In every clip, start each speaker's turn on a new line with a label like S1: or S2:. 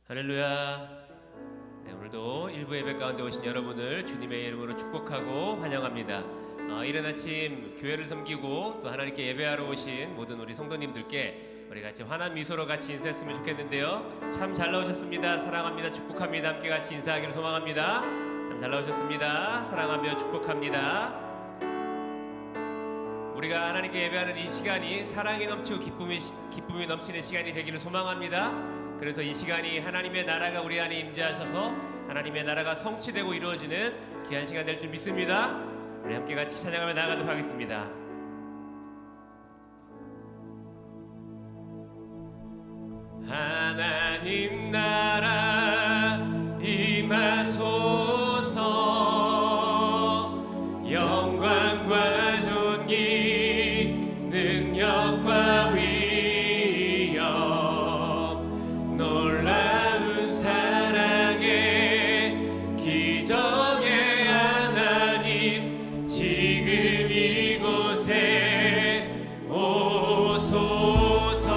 S1: 할렐루야. 네, 오늘도 일부 예배 가운데 오신 여러분을 주님의 이름으로 축복하고 환영합니다. 이른 아침 교회를 섬기고 또 하나님께 예배하러 오신 모든 우리 성도님들께 우리 같이 환한 미소로 같이 인사했으면 좋겠는데요. 참 잘 나오셨습니다. 사랑합니다. 축복합니다. 함께 같이 인사하기를 소망합니다. 참 잘 나오셨습니다. 사랑하며 축복합니다. 우리가 하나님께 예배하는 이 시간이 사랑이 넘치고 기쁨이 넘치는 시간이 되기를 소망합니다. 그래서 이 시간이 하나님의 나라가 우리 안에 임재하셔서 하나님의 나라가 성취되고 이루어지는 귀한 시간 될 줄 믿습니다. 우리 함께 같이 찬양하며 나아가도록 하겠습니다. 하나님 나라 임하소서. 영광과 존귀 능력과 위엄 놀라운 사랑의 기적의 하나님 지금 이곳에 오소서.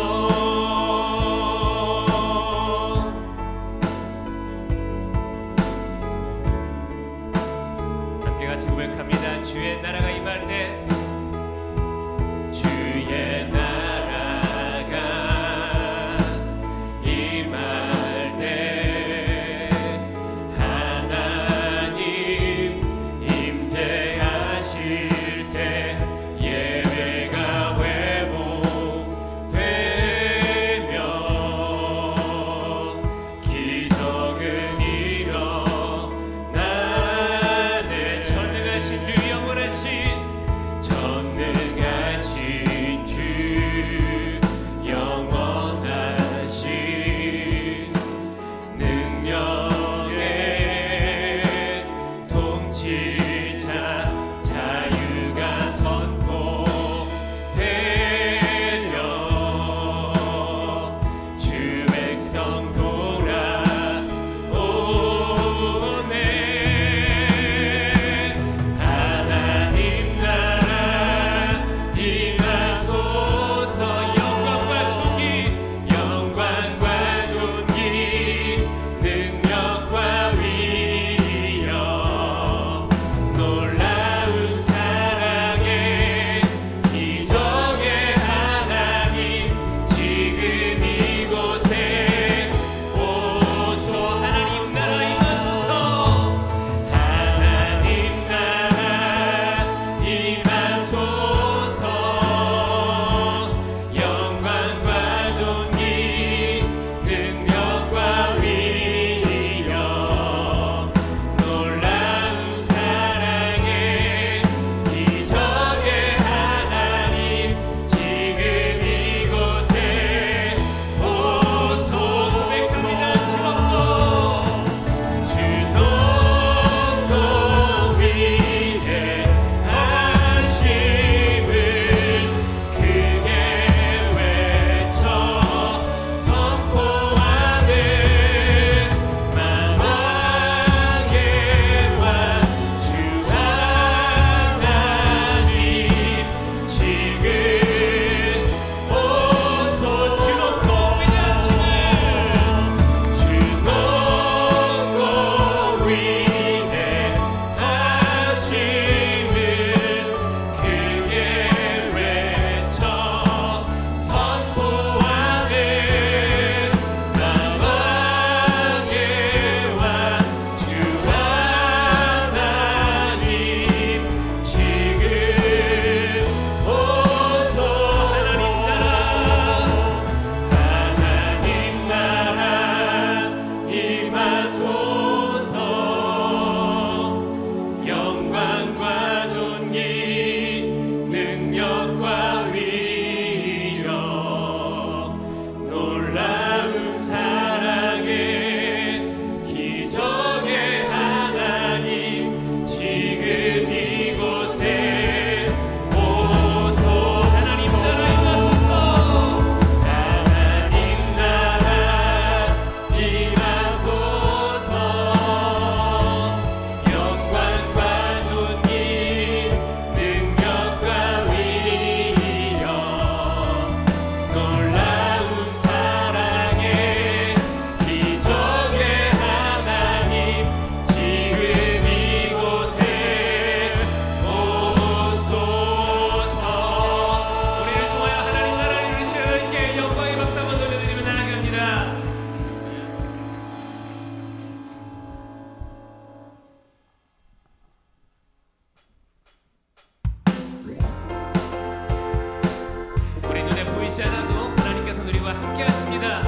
S1: 고백합니다.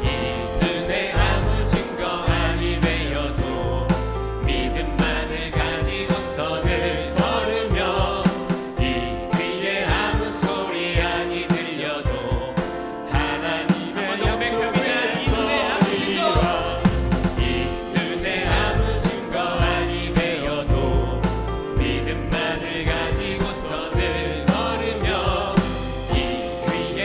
S1: 이 눈에 아무 증거 아니 되어도 믿음만을 가지고서 늘 걸으며 이 귀에 아무 소리 아니 들려도 하나님의 약속의 소리와 이 눈에 아무 증거 아니 되어도 믿음만을 가지고서 늘 걸으며 이 귀에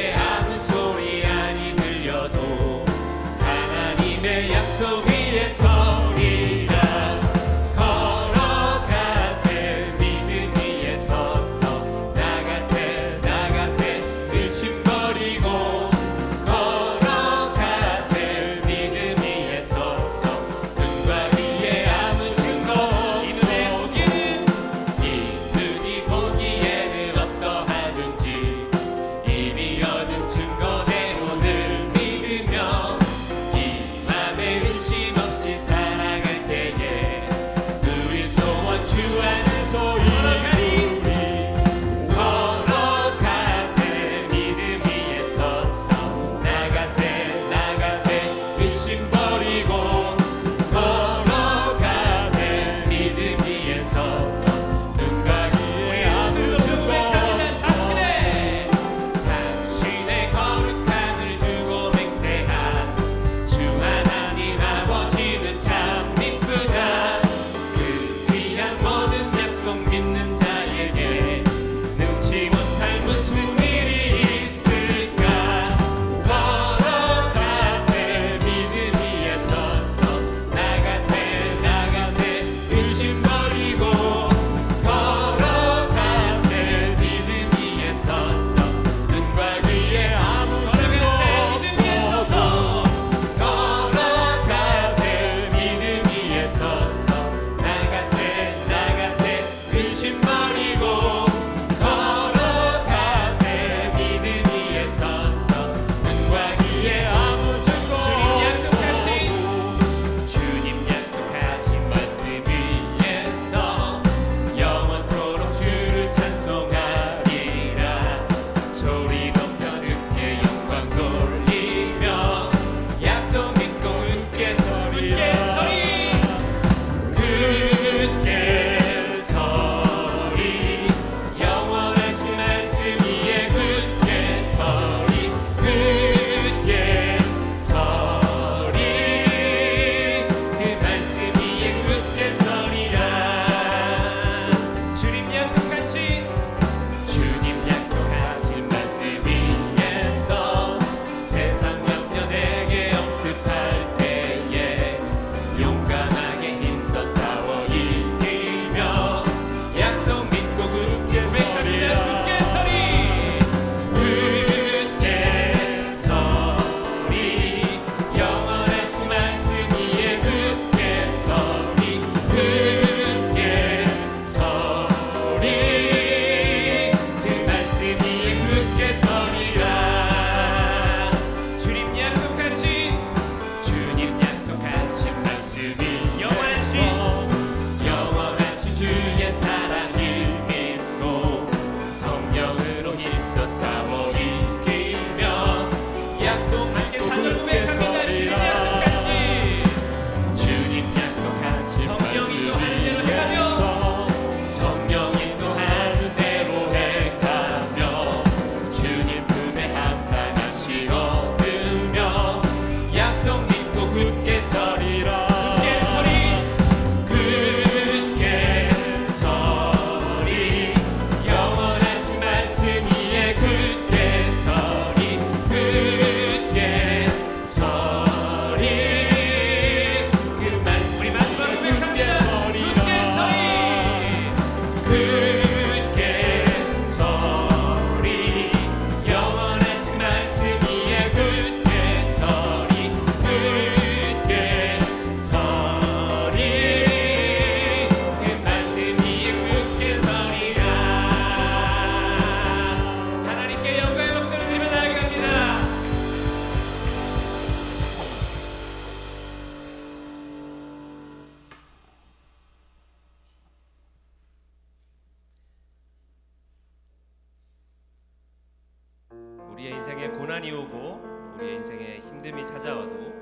S1: 우리의 인생에 고난이 오고 우리의 인생에 힘듦이 찾아와도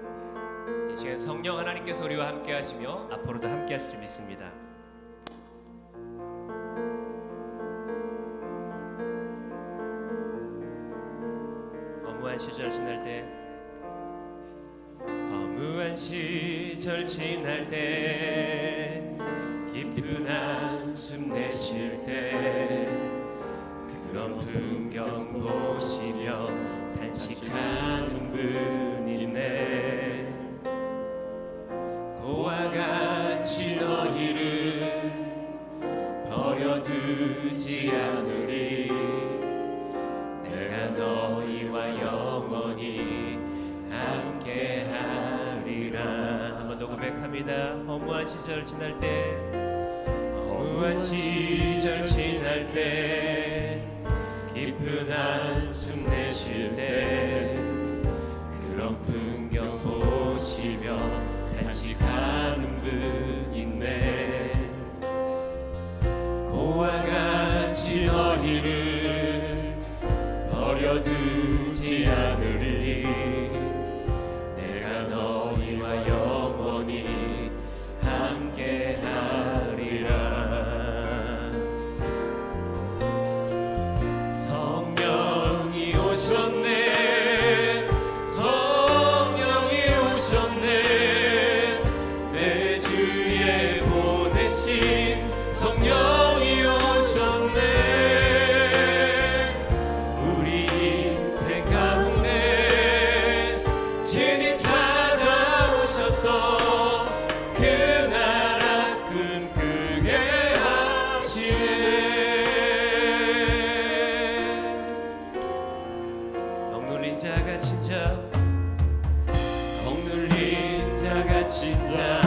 S1: 이 시간 성령 하나님께서 우리와 함께 하시며 앞으로도 함께 하실 줄 믿습니다. 허무한 시절 지날 때, 허무한 시절 지날 때, 깊은 한숨 내쉴 때, 그런 풍경 보시며 단식하는 분 있네. 고와 같이 너희를 버려두지 않으리. 내가 너희와 영원히 함께하리라. 한 번 더 고백합니다. 허무한 시절 지날 때, 허무한 시절 지날 때, 깊은 한숨 내쉴 때, 그런 풍경 보시며 단식하는 분 있네. 고와 같이 너희를 버려두지 않으리. 내가 너희와 영원히 함께하리라. 성령이 오셨네. 성령이 오셨네. 내 주에 보내신 성령이 오셨네. 우리 인생 가운데 친히 찾아오셔서 그 나라 꿈꾸게 하시네. 억눌린 자가 진짜, 억눌린 자가 진짜,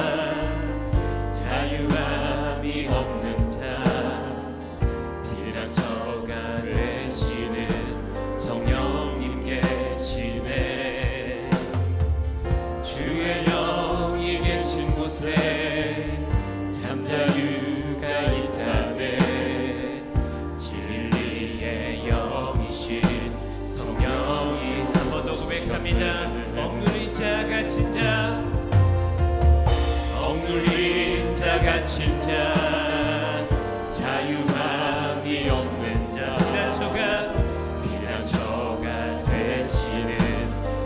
S1: 자유함이 없는 자, 피난처가 되시는 성령님 계시네. 주의 영이 계신 곳에 잠자유가 있다네. 진리의 영이신 성령이, 한 번 더 고백합니다. 억눌린 자가 진짜, 억눌린 자가 진짜, 자유함이 없는 자, 피난처가 되시는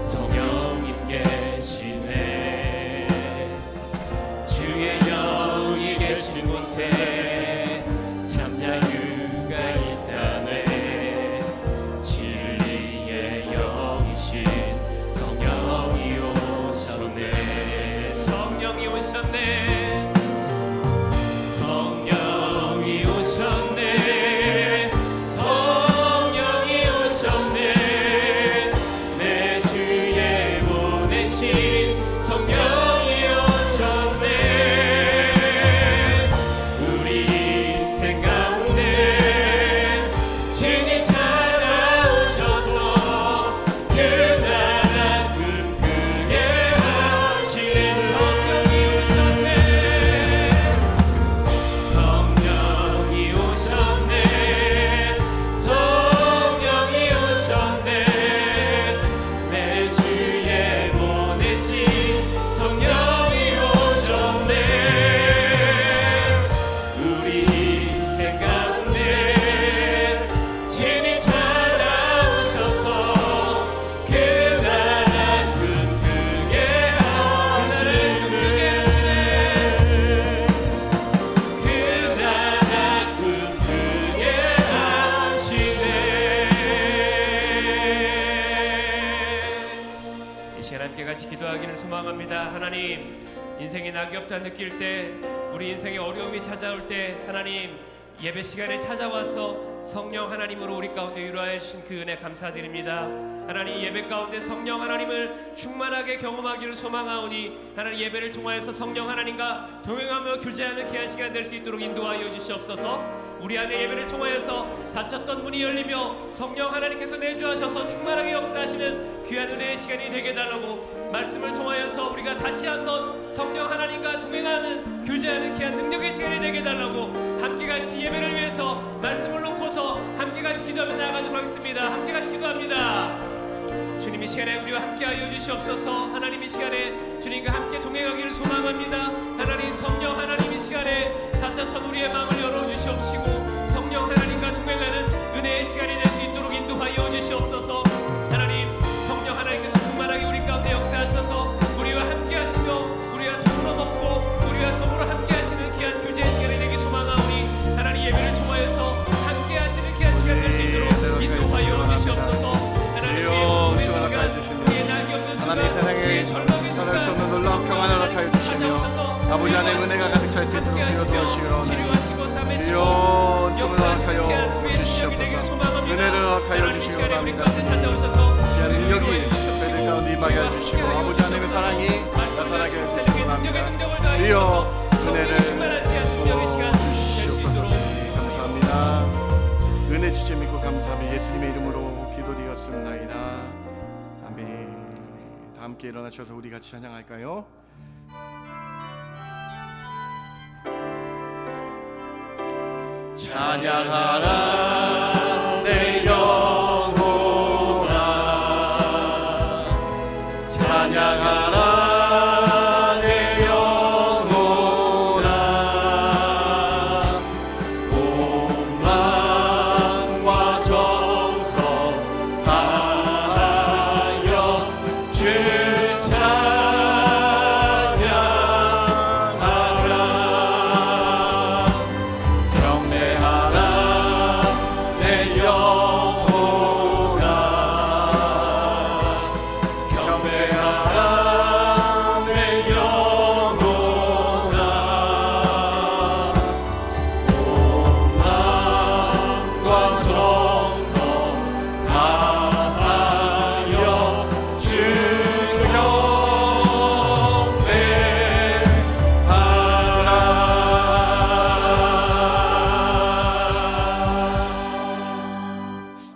S1: 성령님 계시네. 주의 영이 계신 곳에 잠자유가 있다네. 진리의 영이신 성령이 오셨네. 성령이 오셨네. 성령이 오셨네. 성령이 오셨네. 내 주에 보내신 성령이 오셨네. 우리 인생 가운데 친히 찾아오셔서 그 나라 꿈꾸게 하시는 성령이 오셨네. 성령이 오셨네. 성령이 오셨네. 내 주에 보내신 성령이 오셨네. 우리 인생 가운데 친히 찾아오셔서 그 나라 꿈꾸게 하시네. 그 나라 꿈꾸게 하시네. 이 시간 함께 같이 기도하기를 소망합니다. 하나님, 인생의 낙이 없다 느낄 때, 우리 인생의 어려움이 찾아올 때, 하나님 예배 시간에 찾아와서 성령 하나님으로 우리 가운데 유로하여 주신 그 은혜 감사드립니다. 하나님, 예배 가운데 성령 하나님을 충만하게 경험하기를 소망하오니, 하나님 예배를 통하여서 성령 하나님과 동행하며 교제하는 귀한 시간 될 수 있도록 인도하여 주시옵소서. 우리 안에 예배를 통하여서 닫혔던 문이 열리며 성령 하나님께서 내주하셔서 충만하게 역사하시는 귀한 은혜의 시간이 되게 달라고, 말씀을 통하여서 우리가 다시 한번 성령 하나님과 동행하는 교제하는 귀한 능력의 시간이 되게 달라고, 함께 같이 예배를 위해서 말씀을 놓고서 함께 같이 기도하며 나아가도록 기도하겠습니다. 함께 같이 기도합니다. 주님 이 시간에 우리와 함께하여 주시옵소서. 하나님 이 시간에 주님과 함께 동행하기를 소망합니다. 하나님 성령 하나님 이 시간에 다쳤던 우리의 마음을 열어주시옵시고 성령 하나님과 동행하는 은혜의 시간이 될 수 있도록 인도하여 주시옵소서. 하나님 성령 하나님께서 충만하게 우리 가운데 역사하셔서 우리와 함께하시며 우리와 더불어 먹고 우리와 더불어 함께하시는 귀한 교제의 시간이 되기 소망하오니 하나님 예배를 통하여서 함께하시는 귀한 시간 될 수 있도록 인도하여 주시옵소서.
S2: 하나님 세상에 전할 수 없는 놀라운 평안을 허락하여 주시며 아버지 안에 은혜가 가득 찰 수 있도록 기도하시오나이다. 주여 은총을 허락하여 주시옵소서. 은혜를 허락하여 주시옵나이다. 귀한 능력이 저희들 가운데 임하게 해주시고 아버지 안에 그 사랑이 나타나게 해주시옵나이다. 주여 은혜를 부어주시옵소서. 감사합니다. 은혜 주제 믿고 감사하며 예수님의 이름으로 기도드렸습니다. 아멘. 다 함께 일어나셔서 우리 같이 찬양할까요? 찬양하라 내 영혼아, 찬양하라 내 영혼아, 온 마음과 정성 다하여 주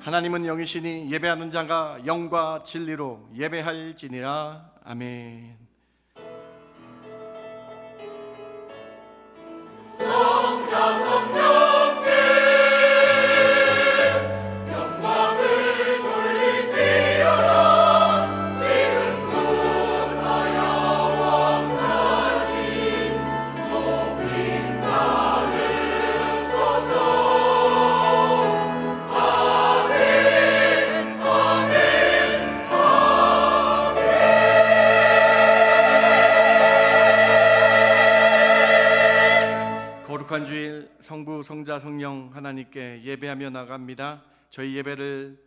S2: 하나님은 영이시니 예배하는 자가 영과 진리로 예배할지니라. 아멘. 성자 성령께 영광을 돌릴지어다. 지금부터 영원까지 높임 받으소서. 거룩한 주일 성부 성자 성령 하나님께 예배하며 나갑니다. 저희 예배를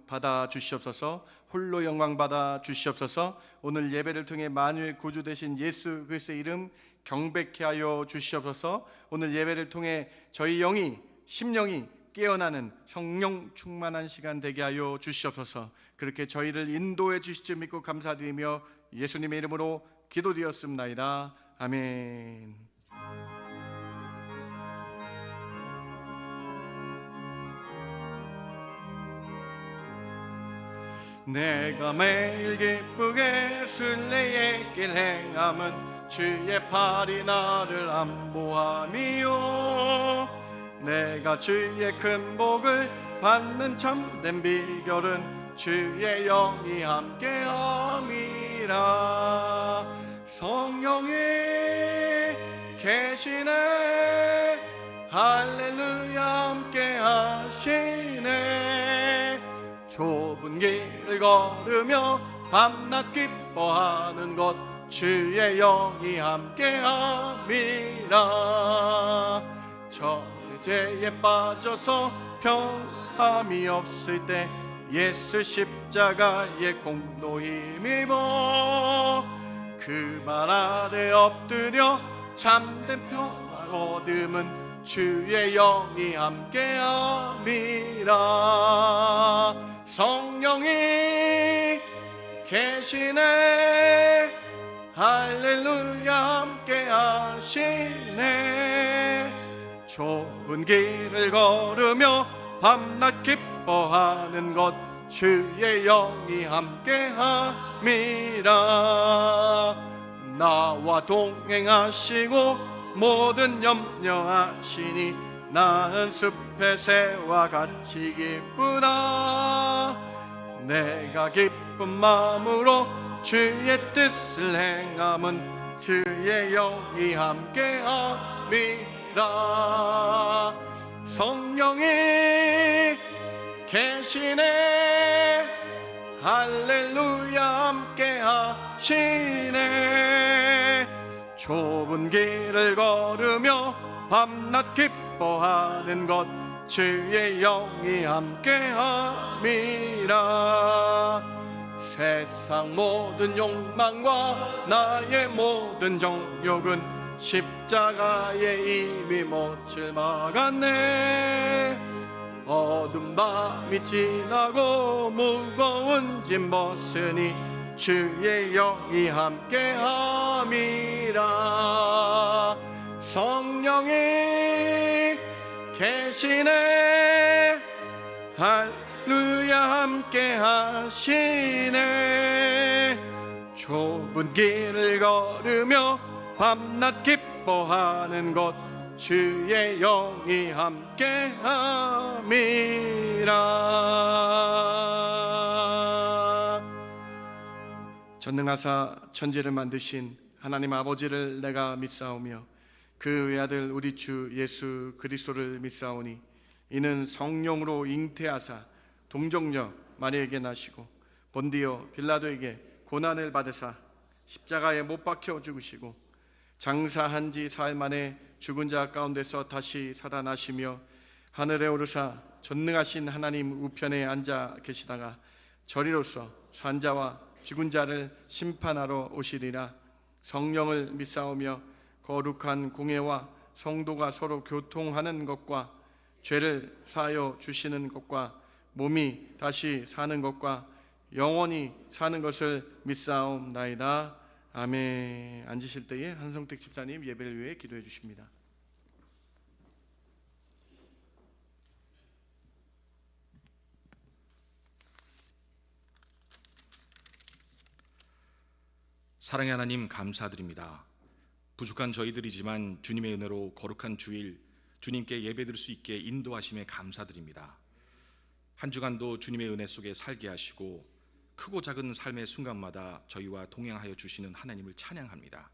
S2: 받아 주시옵소서. 홀로 영광 받아 주시옵소서. 오늘 예배를 통해 만유의 구주 되신 예수 그리스도의 이름 경배케 하여 주시옵소서. 오늘 예배를 통해 저희 영이 심령이 깨어나는 성령 충만한 시간 되게 하여 주시옵소서. 그렇게 저희를 인도해 주실 줄 믿고 감사드리며 예수님의 이름으로 기도드렸습나이다. 아멘. 내가 매일 기쁘게 순례의 길 행함은 주의 팔이 나를 안보함이요. 내가 주의 큰 복을 받는 참된 비결은 주의 영이 함께함이라. 성령이 계시네, 할렐루야 함께 하시네. 좁은 길을 걸으며 밤낮 기뻐하는 것 주의 영이 함께함이라. 저죄에 빠져서 평함이 없을 때 예수 십자가의 공로 힘입어 그 말 아래 엎드려 참된 평화 얻음은 주의 영이 함께함이라. 성령이 계시네, 할렐루야 함께 하시네. 좁은 길을 걸으며 밤낮 기뻐하는 것 주의 영이 함께함이라. 나와 동행하시고 모든 염려하시니 나는 숲의 새와 같이 기쁘다. 내가 기쁜 마음으로 주의 뜻을 행함은 주의 영이 함께함이라. 성령이 계시네, 할렐루야 함께 하시네. 좁은 길을 걸으며 밤낮 기뻐하는 것 주의 영이 함께 함이라. 세상 모든 욕망과 나의 모든 정욕은 십자가에 이미 못을 막았네. 어두운 밤이 지나고 무거운 짐 벗으니 주의 영이 함께함이라. 성령이 계시네, 할렐루야 함께 하시네. 좁은 길을 걸으며 밤낮 기뻐하는 것 주의 영이 함께함이라. 전능하사 천지를 만드신 하나님 아버지를 내가 믿사오며 그 외아들 우리 주 예수 그리스도를 믿사오니 이는 성령으로 잉태하사 동정녀 마리에게 나시고 본디오 빌라도에게 고난을 받으사 십자가에 못 박혀 죽으시고 장사한 지 사흘 만에 죽은 자 가운데서 다시 살아나시며 하늘에 오르사 전능하신 하나님 우편에 앉아 계시다가 저리로서 산자와 죽은 자를 심판하러 오시리라. 성령을 믿사오며 거룩한 공예와 성도가 서로 교통하는 것과 죄를 사하여 주시는 것과 몸이 다시 사는 것과 영원히 사는 것을 믿사옵나이다. 아멘. 앉으실 때에 한성택 집사님 예배를 위해 기도해 주십니다.
S3: 사랑의 하나님, 감사드립니다. 부족한 저희들이지만 주님의 은혜로 거룩한 주일 주님께 예배드릴 수 있게 인도하심에 감사드립니다. 한 주간도 주님의 은혜 속에 살게 하시고 크고 작은 삶의 순간마다 저희와 동행하여 주시는 하나님을 찬양합니다.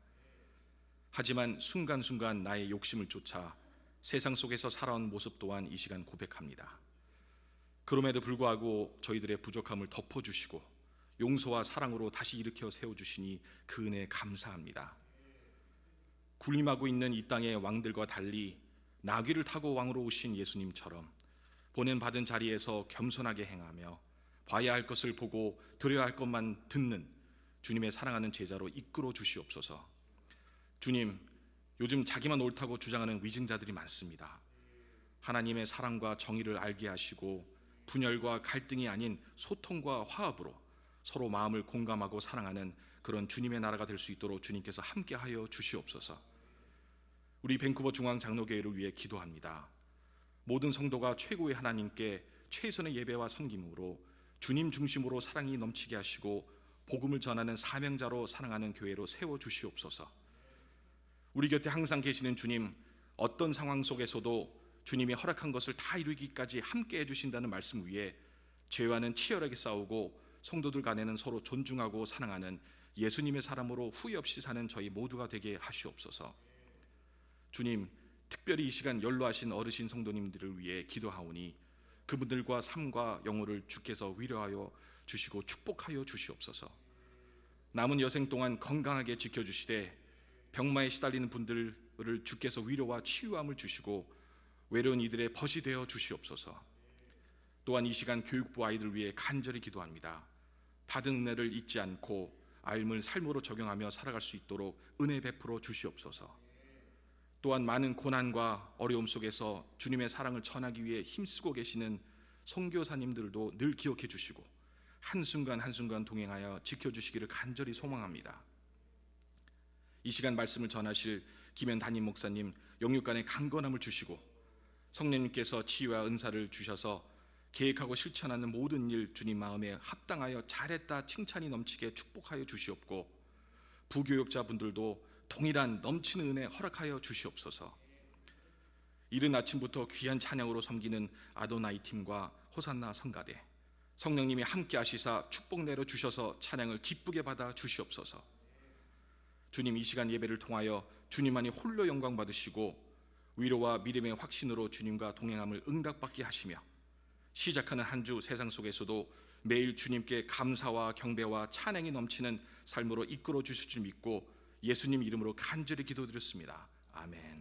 S3: 하지만 순간순간 나의 욕심을 쫓아 세상 속에서 살아온 모습 또한 이 시간 고백합니다. 그럼에도 불구하고 저희들의 부족함을 덮어주시고 용서와 사랑으로 다시 일으켜 세워주시니 그 은혜에 감사합니다. 군림하고 있는 이 땅의 왕들과 달리 나귀를 타고 왕으로 오신 예수님처럼 보냄받은 자리에서 겸손하게 행하며 봐야 할 것을 보고 들어야 할 것만 듣는 주님의 사랑하는 제자로 이끌어 주시옵소서. 주님, 요즘 자기만 옳다고 주장하는 위증자들이 많습니다. 하나님의 사랑과 정의를 알게 하시고 분열과 갈등이 아닌 소통과 화합으로 서로 마음을 공감하고 사랑하는 그런 주님의 나라가 될 수 있도록 주님께서 함께하여 주시옵소서. 우리 밴쿠버 중앙장로교회를 위해 기도합니다. 모든 성도가 최고의 하나님께 최선의 예배와 섬김으로 주님 중심으로 사랑이 넘치게 하시고 복음을 전하는 사명자로 사랑하는 교회로 세워주시옵소서. 우리 곁에 항상 계시는 주님, 어떤 상황 속에서도 주님이 허락한 것을 다 이루기까지 함께 해주신다는 말씀 위에 죄와는 치열하게 싸우고 성도들 간에는 서로 존중하고 사랑하는 예수님의 사람으로 후회 없이 사는 저희 모두가 되게 하시옵소서. 주님, 특별히 이 시간 연로하신 어르신 성도님들을 위해 기도하오니 그분들과 삶과 영혼을 주께서 위로하여 주시고 축복하여 주시옵소서. 남은 여생 동안 건강하게 지켜주시되 병마에 시달리는 분들을 주께서 위로와 치유함을 주시고 외로운 이들의 벗이 되어 주시옵소서. 또한 이 시간 교육부 아이들 위해 간절히 기도합니다. 받은 은혜를 잊지 않고 삶을 삶으로 적용하며 살아갈 수 있도록 은혜 베풀어 주시옵소서. 또한 많은 고난과 어려움 속에서 주님의 사랑을 전하기 위해 힘쓰고 계시는 선교사님들도 늘 기억해 주시고 한순간 한순간 동행하여 지켜주시기를 간절히 소망합니다. 이 시간 말씀을 전하실 김현 담임 목사님 영육간의 강건함을 주시고 성령님께서 지혜와 은사를 주셔서 계획하고 실천하는 모든 일 주님 마음에 합당하여 잘했다 칭찬이 넘치게 축복하여 주시옵고 부교육자분들도 동일한 넘치는 은혜 허락하여 주시옵소서. 이른 아침부터 귀한 찬양으로 섬기는 아도나이 팀과 호산나 성가대, 성령님이 함께 하시사 축복 내려 주셔서 찬양을 기쁘게 받아 주시옵소서. 주님, 이 시간 예배를 통하여 주님만이 홀로 영광 받으시고 위로와 믿음의 확신으로 주님과 동행함을 응답받게 하시며 시작하는 한 주 세상 속에서도 매일 주님께 감사와 경배와 찬양이 넘치는 삶으로 이끌어 주실 줄 믿고 예수님 이름으로 간절히 기도드렸습니다. 아멘.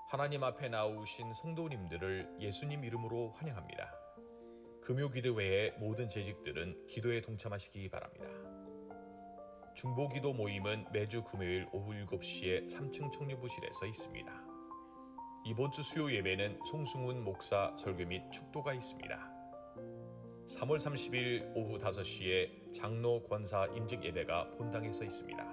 S4: 하나님 앞에 나오신 성도님들을 예수님 이름으로 환영합니다. 금요기도 외에 모든 재직들은 기도에 동참하시기 바랍니다. 중보기도 모임은 매주 금요일 오후 7시에 3층 청류부실에서 있습니다. 이번 주 수요 예배는 송승훈 목사 설교 및 축도가 있습니다. 3월 30일 오후 5시에 장로 권사 임직 예배가 본당에서 있습니다.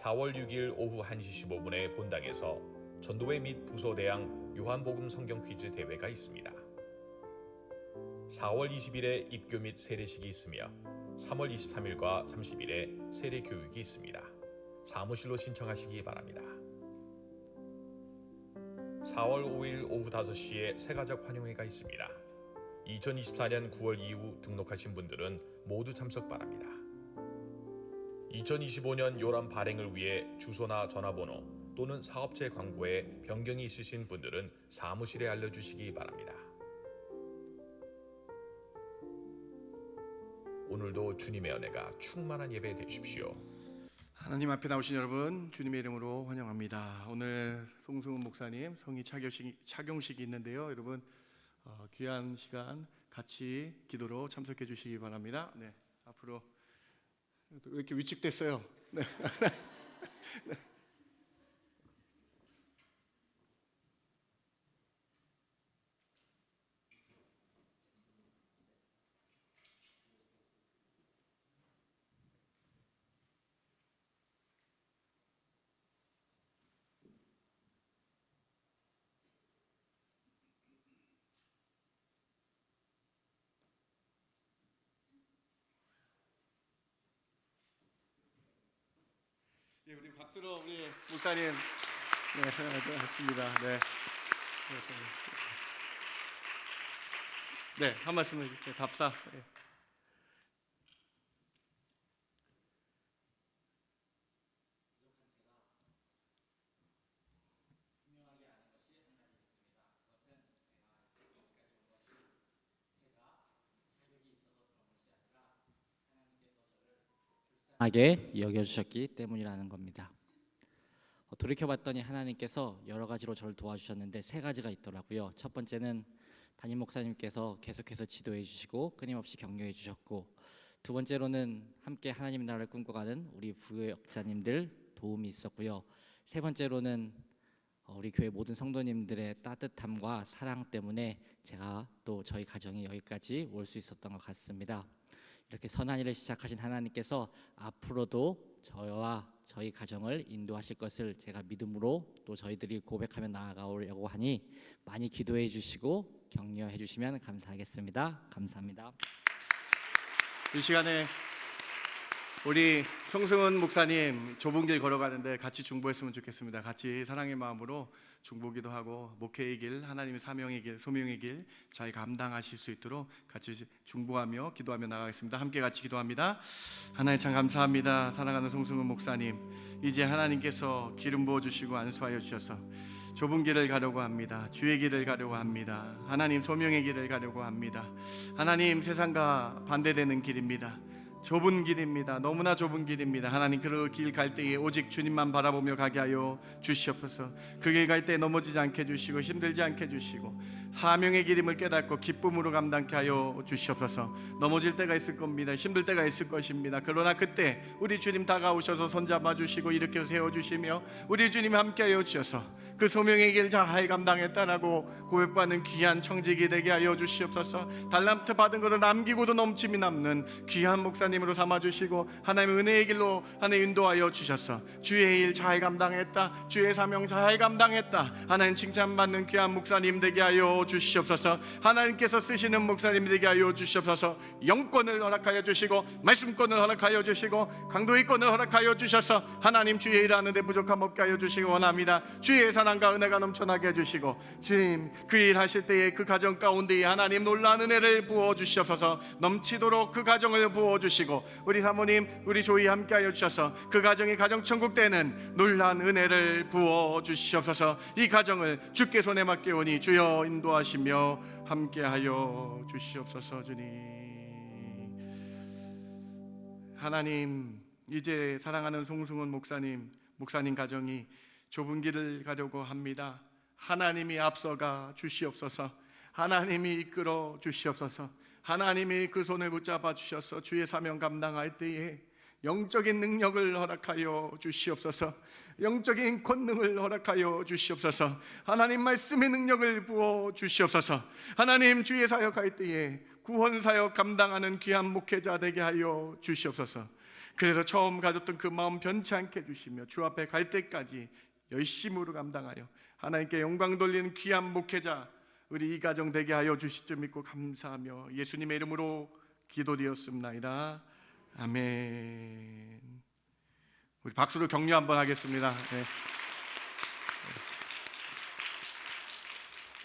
S4: 4월 6일 오후 1시 15분에 본당에서 전도회 및 부소대항 요한복음 성경 퀴즈 대회가 있습니다. 4월 20일에 입교 및 세례식이 있으며 3월 23일과 30일에 세례 교육이 있습니다. 사무실로 신청하시기 바랍니다. 4월 5일 오후 5시에 새가족 환영회가 있습니다. 2024년 9월 이후 등록하신 분들은 모두 참석 바랍니다. 2025년 요람 발행을 위해 주소나 전화번호 또는 사업체 광고에 변경이 있으신 분들은 사무실에 알려주시기 바랍니다. 오늘도 주님의 은혜가 충만한 예배 되십시오.
S2: 하나님 앞에 나오신 여러분, 주님의 이름으로 환영합니다. 오늘 송승훈 목사님 성의 착용식이 있는데요. 여러분 귀한 시간 같이 기도로 참석해 주시기 바랍니다. 네, 앞으로 왜 이렇게 위축됐어요? 네. 네. 예, 우리 박수로 우리 목사님 고맙습니다. 네, 한 말씀 해주세요. 답사. 네.
S5: 하게 여겨주셨기 때문이라는 겁니다. 돌이켜봤더니 하나님께서 여러 가지로 저를 도와주셨는데 세 가지가 있더라고요. 첫 번째는 담임 목사님께서 계속해서 지도해 주시고 끊임없이 격려해 주셨고, 두 번째로는 함께 하나님 나라를 꿈꿔가는 우리 부역자님들 도움이 있었고요. 세 번째로는 우리 교회 모든 성도님들의 따뜻함과 사랑 때문에 제가 또 저희 가정이 여기까지 올 수 있었던 것 같습니다. 이렇게 선한 일을 시작하신 하나님께서 앞으로도 저와 저희 가정을 인도하실 것을 제가 믿음으로 또 저희들이 고백하며 나아가려고 하니 많이 기도해 주시고 격려해 주시면 감사하겠습니다. 감사합니다.
S2: 이 시간에 우리 송승훈 목사님 좁은 길 걸어가는데 같이 중보했으면 좋겠습니다. 같이 사랑의 마음으로 중보기도 하고 목회의 길, 하나님의 사명의 길, 소명의 길 잘 감당하실 수 있도록 같이 중보하며 기도하며 나가겠습니다. 함께 같이 기도합니다. 하나님 참 감사합니다. 사랑하는 송승훈 목사님, 이제 하나님께서 기름 부어주시고 안수하여 주셔서 좁은 길을 가려고 합니다. 주의 길을 가려고 합니다. 하나님 소명의 길을 가려고 합니다. 하나님 세상과 반대되는 길입니다. 좁은 길입니다. 너무나 좁은 길입니다. 하나님, 그 길 갈 때에 오직 주님만 바라보며 가게 하여 주시옵소서. 그 길 갈 때 넘어지지 않게 해주시고 힘들지 않게 해주시고 사명의 길임을 깨닫고 기쁨으로 감당케 하여 주시옵소서. 넘어질 때가 있을 겁니다. 힘들 때가 있을 것입니다. 그러나 그때 우리 주님 다가오셔서 손잡아 주시고 일으켜 세워주시며 우리 주님 함께하여 주셔서 그 소명의 길 잘 감당했다라고 고백받는 귀한 청직이 되게 하여 주시옵소서. 달란트 받은 것을 남기고도 넘침이 남는 귀한 목사님으로 삼아주시고 하나님의 은혜의 길로 하나님 인도하여 주셔서 주의 일 잘 감당했다, 주의 사명 잘 감당했다, 하나님 칭찬받는 귀한 목사님 되게 하여 주시옵소서. 하나님께서 쓰시는 목사님 되게 하여 주시옵소서. 영권을 허락하여 주시고 말씀권을 허락하여 주시고 강도의권을 허락하여 주셔서 하나님 주의 일하는 데 부족함 없게 하여 주시기 원합니다. 주의 사랑과 은혜가 넘쳐나게 해주시고 주님 그 일 하실 때에 그 가정 가운데에 하나님 놀라운 은혜를 부어 주시옵소서. 넘치도록 그 가정을 부어 주시고 우리 사모님 우리 조이 함께 하여 주셔서 그 가정이 가정천국 되는 놀라운 은혜를 부어 주시옵소서. 이 가정을 주께 손에 맡기오니 주여 인도하시며 함께 하여 주시옵소서. 주님, 하나님, 이제 사랑하는 송승훈 목사님 가정이 좁은 길을 가려고 합니다. 하나님이 앞서가 주시옵소서. 하나님이 이끌어 주시옵소서. 하나님이 그 손을 붙잡아 주셔서 주의 사명 감당할 때에 영적인 능력을 허락하여 주시옵소서. 영적인 권능을 허락하여 주시옵소서. 하나님 말씀의 능력을 부어 주시옵소서. 하나님 주의 사역할 때에 구원 사역 감당하는 귀한 목회자 되게 하여 주시옵소서. 그래서 처음 가졌던 그 마음 변치 않게 해주시며 주 앞에 갈 때까지 열심으로 감당하여 하나님께 영광 돌리는 귀한 목회자 우리 이 가정 되게 하여 주실 줄 믿고 감사하며 예수님의 이름으로 기도드렸습니다. 아멘. 우리 박수로 격려 한번 하겠습니다. 네.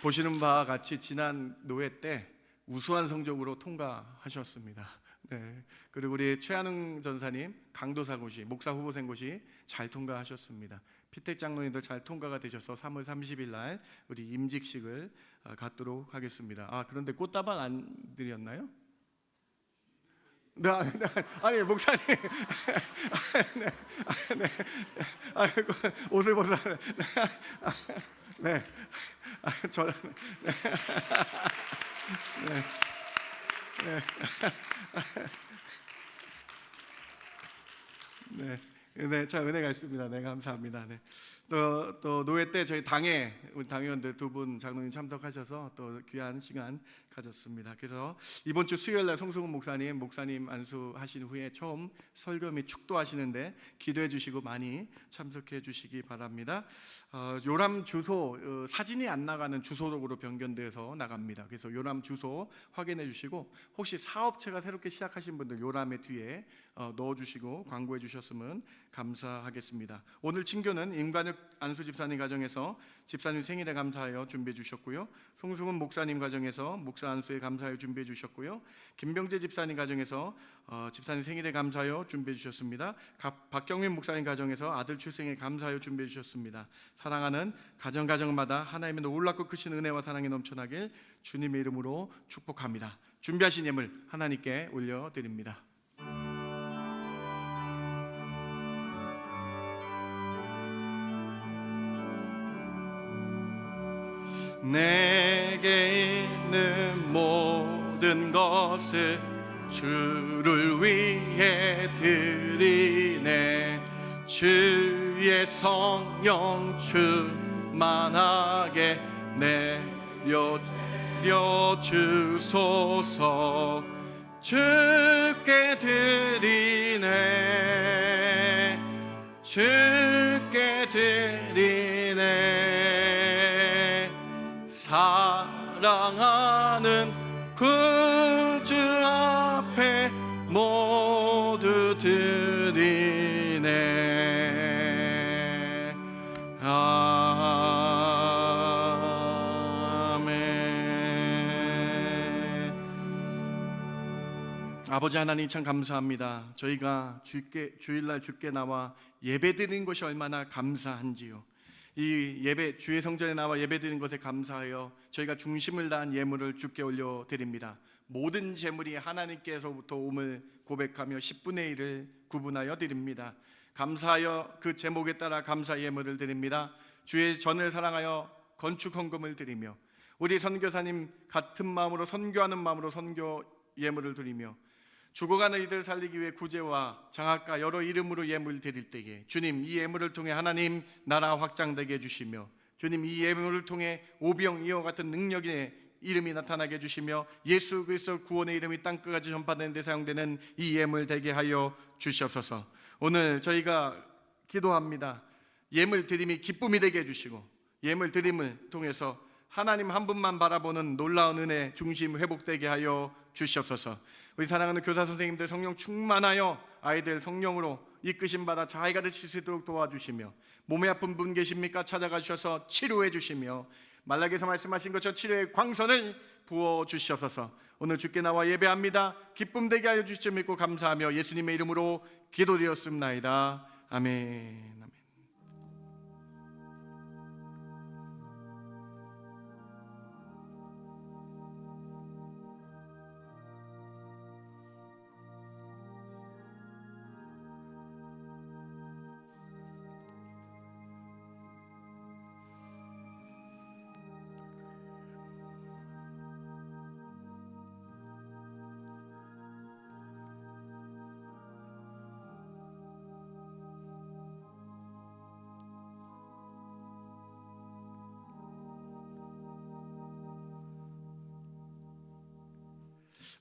S2: 보시는 바와 같이 지난 노회 때 우수한 성적으로 통과하셨습니다. 네. 그리고 우리 최한웅 전사님 강도사고시 목사 후보생고시 잘 통과하셨습니다. 피택 장로님도 잘 통과가 되셔서 3월 30일 날 우리 임직식을 갖도록 하겠습니다. 그런데 꽃다발 안 드렸나요? 네, 아니 목사님, 네, 아이고 옷을 벗어, 네, 저, 네, 참 은혜가 있습니다. 네, 감사합니다. 네. 또 노회 때 저희 당회 우리 당회원들 두 분 장로님 참석하셔서 또 귀한 시간 가졌습니다. 그래서 이번 주 수요일 날 송승훈 목사님 안수하신 후에 처음 설교 및 축도하시는데 기도해 주시고 많이 참석해 주시기 바랍니다. 요람 주소 사진이 안 나가는 주소록으로 변경돼서 나갑니다. 그래서 요람 주소 확인해 주시고 혹시 사업체가 새롭게 시작하신 분들 요람의 뒤에 넣어 주시고 광고해 주셨으면 감사하겠습니다. 오늘 친교는 임관혁 안수 집사님 가정에서 집사님 생일에 감사하여 준비해 주셨고요. 송승훈 목사님 가정에서 목사 안수에 감사하여 준비해 주셨고요. 김병재 집사님 가정에서 집사님 생일에 감사하여 준비해 주셨습니다. 박경민 목사님 가정에서 아들 출생에 감사하여 준비해 주셨습니다. 사랑하는 가정마다 하나님의 놀랍고 크신 은혜와 사랑이 넘쳐나길 주님의 이름으로 축복합니다. 준비하신 예물 하나님께 올려드립니다. 내게 있는 모든 것을 주를 위해 드리네. 주의 성령 충만하게 내려 주소서. 주께 드리네. 주께 드리네. 사랑하는 구주 앞에 모두 드리네. 아멘. 아버지 하나님 참 감사합니다. 저희가 주일날 주께 나와 예배드리는 것이 얼마나 감사한지요. 이 예배 주의 성전에 나와 예배드리는 것에 감사하여 저희가 중심을 다한 예물을 주께 올려드립니다. 모든 재물이 하나님께서부터 옴을 고백하며 10분의 1을 구분하여 드립니다. 감사하여 그 제목에 따라 감사 예물을 드립니다. 주의 전을 사랑하여 건축 헌금을 드리며 우리 선교사님 같은 마음으로 선교하는 마음으로 선교 예물을 드리며 죽어가는 이들을 살리기 위해 구제와 장학과 여러 이름으로 예물 드릴 때에 주님 이 예물을 통해 하나님 나라 확장되게 해주시며 주님 이 예물을 통해 오병 이어 같은 능력의 이름이 나타나게 해주시며 예수 그리스도 구원의 이름이 땅끝까지 전파되는 데 사용되는 이 예물 되게 하여 주시옵소서. 오늘 저희가 기도합니다. 예물 드림이 기쁨이 되게 해주시고 예물 드림을 통해서 하나님 한 분만 바라보는 놀라운 은혜 중심 회복되게 하여 주시옵소서. 우리 사랑하는 교사 선생님들 성령 충만하여 아이들 성령으로 이끄심 받아 잘 가르칠 수 있도록 도와주시며 몸에 아픈 분 계십니까? 찾아가셔서 치료해 주시며 말라기에서 말씀하신 것처럼 치료의 광선을 부어 주시옵소서. 오늘 주께 나와 예배합니다. 기쁨 되게 하여 주시며 믿고 감사하며 예수님의 이름으로 기도드렸습나이다. 아멘.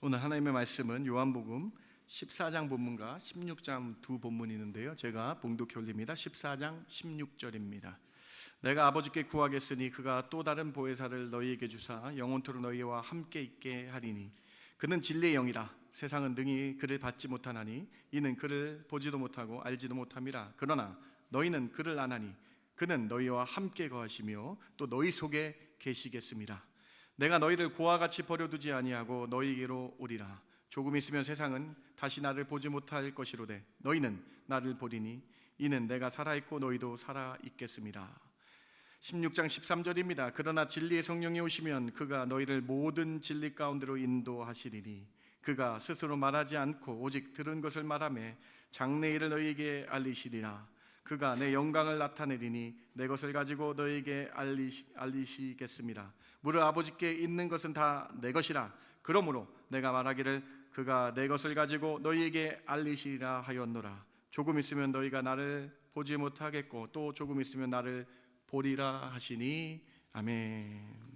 S2: 오늘 하나님의 말씀은 요한복음 14장 본문과 16장 두 본문이 있는데요, 제가 봉독해 올립니다. 14장 16절입니다. 내가 아버지께 구하겠으니 그가 또 다른 보혜사를 너희에게 주사 영원토록 너희와 함께 있게 하리니 그는 진리의 영이라. 세상은 능히 그를 받지 못하나니 이는 그를 보지도 못하고 알지도 못함이라. 그러나 너희는 그를 아나니 그는 너희와 함께 거하시며 또 너희 속에 계시겠습니다. 내가 너희를 고와 같이 버려두지 아니하고 너희에게로 오리라. 조금 있으면 세상은 다시 나를 보지 못할 것이로되 너희는 나를 보리니 이는 내가 살아있고 너희도 살아있겠습니다. 16장 13절입니다. 그러나 진리의 성령이 오시면 그가 너희를 모든 진리 가운데로 인도하시리니 그가 스스로 말하지 않고 오직 들은 것을 말하며 장래 일을 너희에게 알리시리라. 그가 내 영광을 나타내리니 내 것을 가지고 너희에게 알리시겠습니다. 무릇 아버지께 있는 것은 다 내 것이라. 그러므로 내가 말하기를 그가 내 것을 가지고 너희에게 알리시리라 하였노라. 조금 있으면 너희가 나를 보지 못하겠고 또 조금 있으면 나를 보리라 하시니 아멘.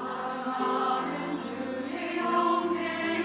S6: 사랑하는 주의 형제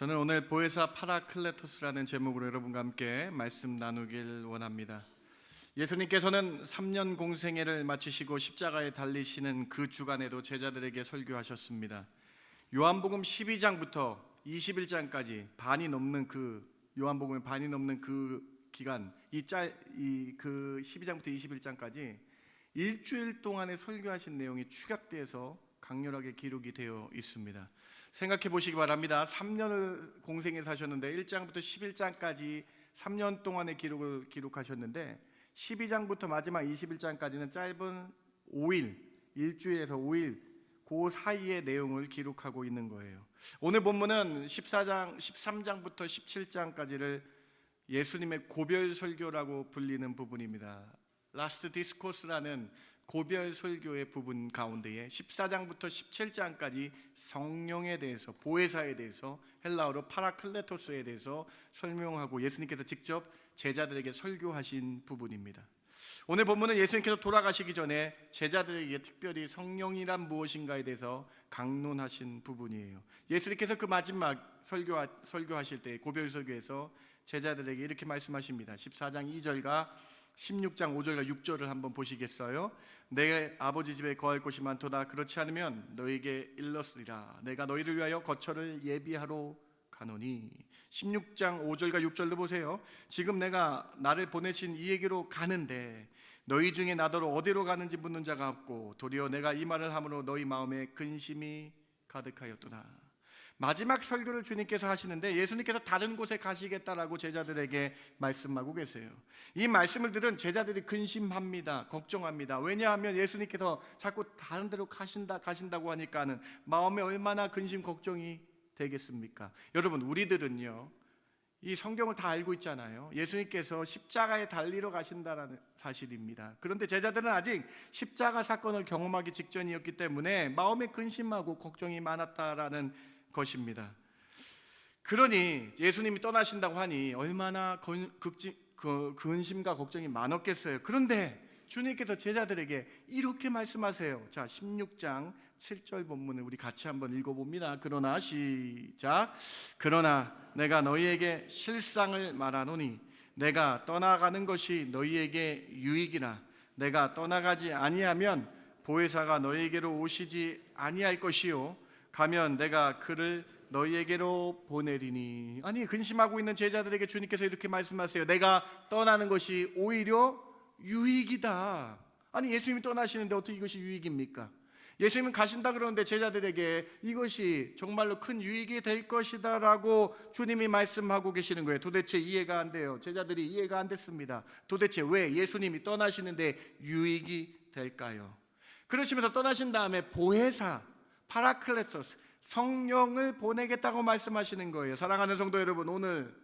S2: 저는 오늘 보혜사 파라클레토스라는 제목으로 여러분과 함께 말씀 나누길 원합니다. 예수님께서는 3년 공생애를 마치시고 십자가에 달리시는 그 주간에도 제자들에게 설교하셨습니다. 요한복음 12장부터 21장까지 요한복음의 반이 넘는 그 기간, 그 12장부터 21장까지 일주일 동안의 설교하신 내용이 축약돼서 강렬하게 기록이 되어 있습니다. 생각해 보시기 바랍니다. 3년을 공생에 사셨는데 1장부터 11장까지 3년 동안의 기록을 기록하셨는데 12장부터 마지막 21장까지는 짧은 5일, 일주일에서 5일 그 사이의 내용을 기록하고 있는 거예요. 오늘 본문은 13장부터 17장까지를 예수님의 고별 설교라고 불리는 부분입니다. 라스트 디스코스라는 고별 설교의 부분 가운데에 14장부터 17장까지 성령에 대해서, 보혜사에 대해서, 헬라어로 파라클레토스에 대해서 설명하고 예수님께서 직접 제자들에게 설교하신 부분입니다. 오늘 본문은 예수님께서 돌아가시기 전에 제자들에게 특별히 성령이란 무엇인가에 대해서 강론하신 부분이에요. 예수님께서 그 마지막 설교하실 때 고별 설교에서 제자들에게 이렇게 말씀하십니다. 14장 2절과 16장 5절과 6절을 한번 보시겠어요? 내 아버지 집에 거할 곳이 많도다. 그렇지 않으면 너에게 일렀으리라. 내가 너희를 위하여 거처를 예비하러 가노니. 16장 5절과 6절도 보세요. 지금 내가 나를 보내신 이에게로 가는데 너희 중에 나더러 어디로 가는지 묻는 자가 없고 도리어 내가 이 말을 함으로 너희 마음에 근심이 가득하였도다. 마지막 설교를 주님께서 하시는데 예수님께서 다른 곳에 가시겠다라고 제자들에게 말씀하고 계세요. 이 말씀을 들은 제자들이 근심합니다. 걱정합니다. 왜냐하면 예수님께서 자꾸 다른 데로 가신다고 하니까는 마음에 얼마나 근심 걱정이 되겠습니까? 여러분, 우리들은요 이 성경을 다 알고 있잖아요. 예수님께서 십자가에 달리러 가신다라는 사실입니다. 그런데 제자들은 아직 십자가 사건을 경험하기 직전이었기 때문에 마음에 근심하고 걱정이 많았다라는 것입니다. 그러니 예수님이 떠나신다고 하니 얼마나 근심과 걱정이 많았겠어요. 그런데 주님께서 제자들에게 이렇게 말씀하세요. 자, 16장 7절 본문을 우리 같이 한번 읽어봅니다. 그러나 시작. 그러나 내가 너희에게 실상을 말하노니 내가 떠나가는 것이 너희에게 유익이라. 내가 떠나가지 아니하면 보혜사가 너희에게로 오시지 아니할 것이요 가면 내가 그를 너희에게로 보내리니. 아니, 근심하고 있는 제자들에게 주님께서 이렇게 말씀하세요. 내가 떠나는 것이 오히려 유익이다. 아니, 예수님이 떠나시는데 어떻게 이것이 유익입니까? 예수님은 가신다 그러는데 제자들에게 이것이 정말로 큰 유익이 될 것이다 라고 주님이 말씀하고 계시는 거예요. 도대체 이해가 안 돼요. 제자들이 이해가 안 됐습니다. 도대체 왜 예수님이 떠나시는데 유익이 될까요? 그러시면서 떠나신 다음에 보혜사, 파라클레토스, 성령을 보내겠다고 말씀하시는 거예요. 사랑하는 성도 여러분, 오늘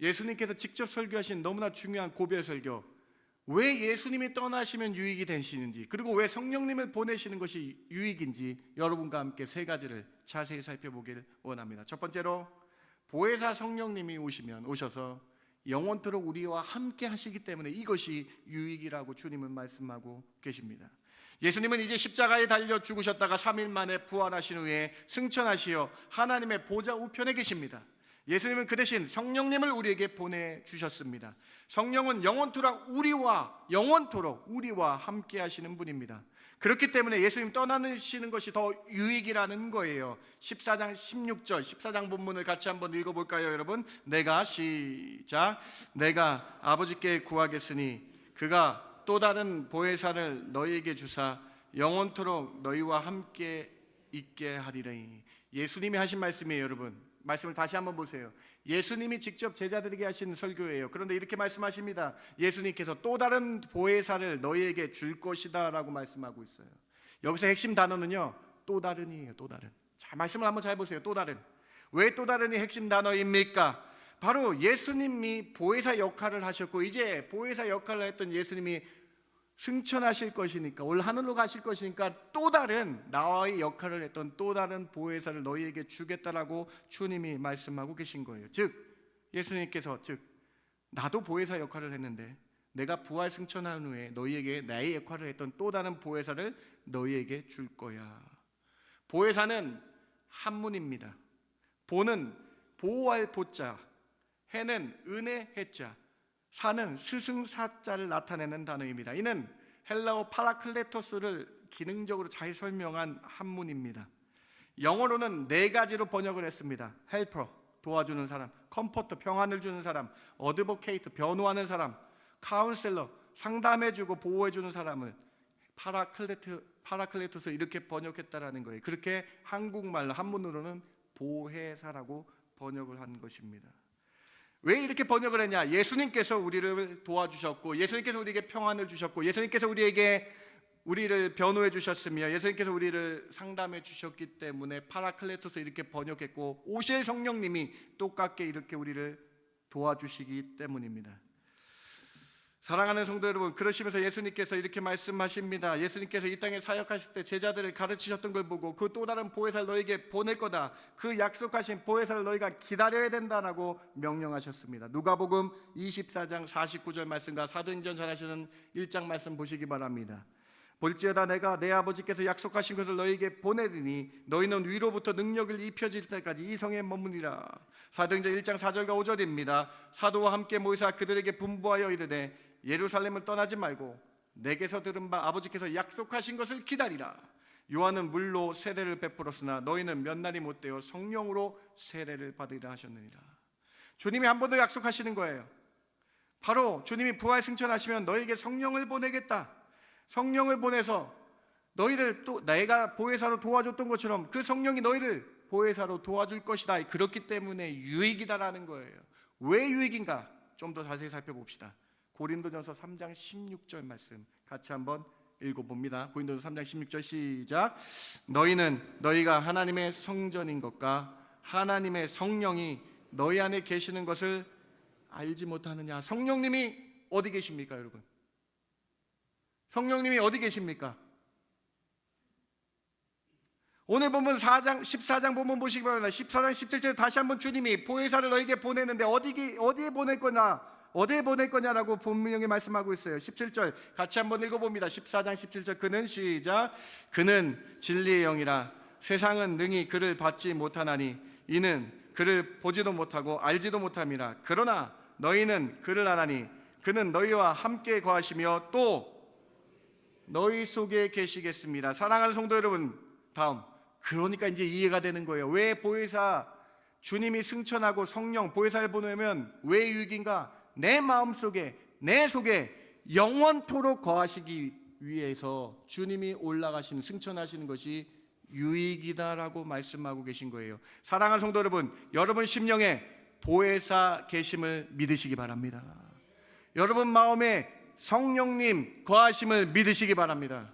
S2: 예수님께서 직접 설교하신 너무나 중요한 고별 설교, 왜 예수님이 떠나시면 유익이 되시는지, 그리고 왜 성령님을 보내시는 것이 유익인지 여러분과 함께 세 가지를 자세히 살펴보길 원합니다. 첫 번째로, 보혜사 성령님이 오셔서 영원토록 우리와 함께 하시기 때문에 이것이 유익이라고 주님은 말씀하고 계십니다. 예수님은 이제 십자가에 달려 죽으셨다가 3일 만에 부활하신 후에 승천하시어 하나님의 보좌 우편에 계십니다. 예수님은 그 대신 성령님을 우리에게 보내주셨습니다. 성령은 영원토록 우리와 함께 하시는 분입니다. 그렇기 때문에 예수님 떠나시는 것이 더 유익이라는 거예요. 14장 16절 14장 본문을 같이 한번 읽어볼까요, 여러분? 내가 아버지께 구하겠으니 그가 또 다른 보혜사를 너희에게 주사 영원토록 너희와 함께 있게 하리니. 예수님이 하신 말씀이에요, 여러분. 말씀을 다시 한번 보세요. 예수님이 직접 제자들에게 하신 설교예요. 그런데 이렇게 말씀하십니다. 예수님께서 또 다른 보혜사를 너희에게 줄 것이다 라고 말씀하고 있어요. 여기서 핵심 단어는요, 또 다른이에요. 또 다른. 자, 말씀을 한번 잘 보세요. 또 다른. 왜 또 다른이 핵심 단어입니까? 바로 예수님이 보혜사 역할을 하셨고 이제 보혜사 역할을 했던 예수님이 승천하실 것이니까, 올 하늘로 가실 것이니까 또 다른, 나와의 역할을 했던 또 다른 보혜사를 너희에게 주겠다라고 주님이 말씀하고 계신 거예요. 즉 예수님께서 나도 보혜사 역할을 했는데 내가 부활 승천한 후에 너희에게 나의 역할을 했던 또 다른 보혜사를 너희에게 줄 거야. 보혜사는 한문입니다. 보는 보호할 보자, 해는 은혜 해자, 사는 스승사자를 나타내는 단어입니다. 이는 헬라어 파라클레토스를 기능적으로 잘 설명한 한문입니다. 영어로는 네 가지로 번역을 했습니다. 헬퍼, 도와주는 사람, 컴포터, 평안을 주는 사람, 어드보케이트, 변호하는 사람, 카운셀러, 상담해주고 보호해주는 사람을 파라클레토스 이렇게 번역했다라는 거예요. 그렇게 한국말로 한문으로는 보혜사라고 번역을 한 것입니다. 왜 이렇게 번역을 했냐? 예수님께서 우리를 도와주셨고, 예수님께서 우리에게 평안을 주셨고, 예수님께서 우리를 변호해 주셨으며, 예수님께서 우리를 상담해 주셨기 때문에 파라클레토스 이렇게 번역했고, 오실 성령님이 똑같게 이렇게 우리를 도와주시기 때문입니다. 사랑하는 성도 여러분, 그러시면서 예수님께서 이렇게 말씀하십니다. 예수님께서 이 땅에 사역하실 때 제자들을 가르치셨던 걸 보고 그 또 다른 보혜사를 너에게 보낼 거다, 그 약속하신 보혜사를 너희가 기다려야 된다라고 명령하셨습니다. 누가복음 24장 49절 말씀과 사도행전 잘 아시는 1장 말씀 보시기 바랍니다. 볼지어다 내가 내 아버지께서 약속하신 것을 너희에게 보내리니 너희는 위로부터 능력을 입혀질 때까지 이 성에 머무니라. 사도행전 1장 4절과 5절입니다. 사도와 함께 모이사 그들에게 분부하여 이르되 예루살렘을 떠나지 말고 내게서 들은 바 아버지께서 약속하신 것을 기다리라. 요한은 물로 세례를 베풀었으나 너희는 몇 날이 못되어 성령으로 세례를 받으리라 하셨느니라. 주님이 한 번 더 약속하시는 거예요. 바로 주님이 부활 승천하시면 너희에게 성령을 보내겠다. 성령을 보내서 너희를 또 내가 보혜사로 도와줬던 것처럼 그 성령이 너희를 보혜사로 도와줄 것이다. 그렇기 때문에 유익이다라는 거예요. 왜 유익인가? 좀 더 자세히 살펴봅시다. 고린도전서 3장 16절 말씀 같이 한번 읽어봅니다. 고린도전서 3장 16절 시작. 너희가 하나님의 성전인 것과 하나님의 성령이 너희 안에 계시는 것을 알지 못하느냐. 성령님이 어디 계십니까, 여러분? 성령님이 어디 계십니까? 오늘 본문 14장 본문 보시기 바랍니다. 14장 17절에 다시 한번 주님이 보혜사를 너에게 보내는데 어디에 보낼 거냐라고 본문형에 말씀하고 있어요. 17절 같이 한번 읽어봅니다. 14장 17절 그는 시작. 그는 진리의 영이라 세상은 능히 그를 받지 못하나니 이는 그를 보지도 못하고 알지도 못함이라. 그러나 너희는 그를 아나니 그는 너희와 함께 거하시며 또 너희 속에 계시겠습니다. 사랑하는 성도 여러분, 다음 그러니까 이제 이해가 되는 거예요. 왜 보혜사 주님이 승천하고 성령 보혜사를 보내면 왜 유익인가? 내 마음속에 내 속에 영원토록 거하시기 위해서 주님이 올라가시는 승천하시는 것이 유익이다라고 말씀하고 계신 거예요. 사랑하는 성도 여러분, 여러분 심령에 보혜사 계심을 믿으시기 바랍니다. 여러분 마음에 성령님 거하심을 믿으시기 바랍니다.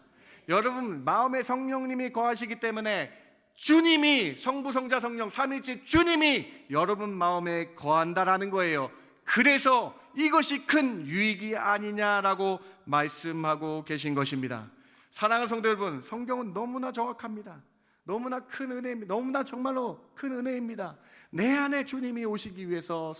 S2: 여러분 마음에 성령님이 거하시기 때문에 주님이 성부 성자 성령 삼위일체 주님이 여러분 마음에 거한다라는 거예요. 그래서 이것이 큰 유익이 아니냐라고 말씀하고 계신 것입니다. 사랑하는 성도 여러분, 성경은 너무나 정확합니다. 너무나 큰 은혜입니다. 너무나 정말로 큰 은혜입니다. 내 안에 주님이 오시기 위해서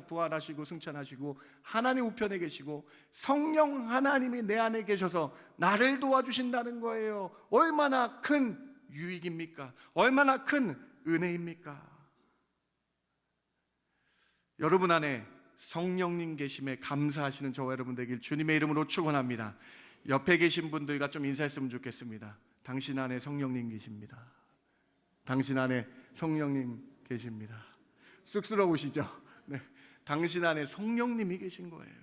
S2: 부활하시고 승천하시고 하나님 우편에 계시고 성령 하나님이 내 안에 계셔서 나를 도와주신다는 거예요. 얼마나 큰 유익입니까? 얼마나 큰 은혜입니까? 여러분 안에 성령님 계심에 감사하시는 저와 여러분 되길 주님의 이름으로 축원합니다. 옆에 계신 분들과 좀 인사했으면 좋겠습니다. 당신 안에 성령님 계십니다. 당신 안에 성령님 계십니다. 쑥스러우시죠? 네. 당신 안에 성령님이 계신 거예요.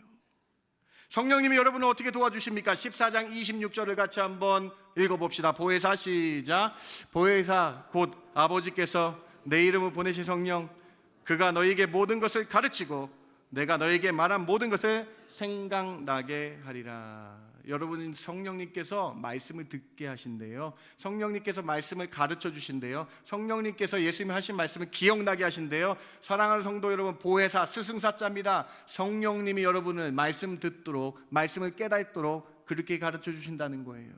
S2: 성령님이 여러분을 어떻게 도와주십니까? 14장 26절을 같이 한번 읽어봅시다. 보혜사 시작. 보혜사 곧 아버지께서 내 이름을 보내신 성령, 그가 너희에게 모든 것을 가르치고 내가 너희에게 말한 모든 것을 생각나게 하리라. 여러분 성령님께서 말씀을 듣게 하신대요. 성령님께서 말씀을 가르쳐 주신대요. 성령님께서 예수님이 하신 말씀을 기억나게 하신대요. 사랑하는 성도 여러분, 보혜사 스승사자입니다. 성령님이 여러분을 말씀 듣도록 말씀을 깨닫도록 그렇게 가르쳐 주신다는 거예요.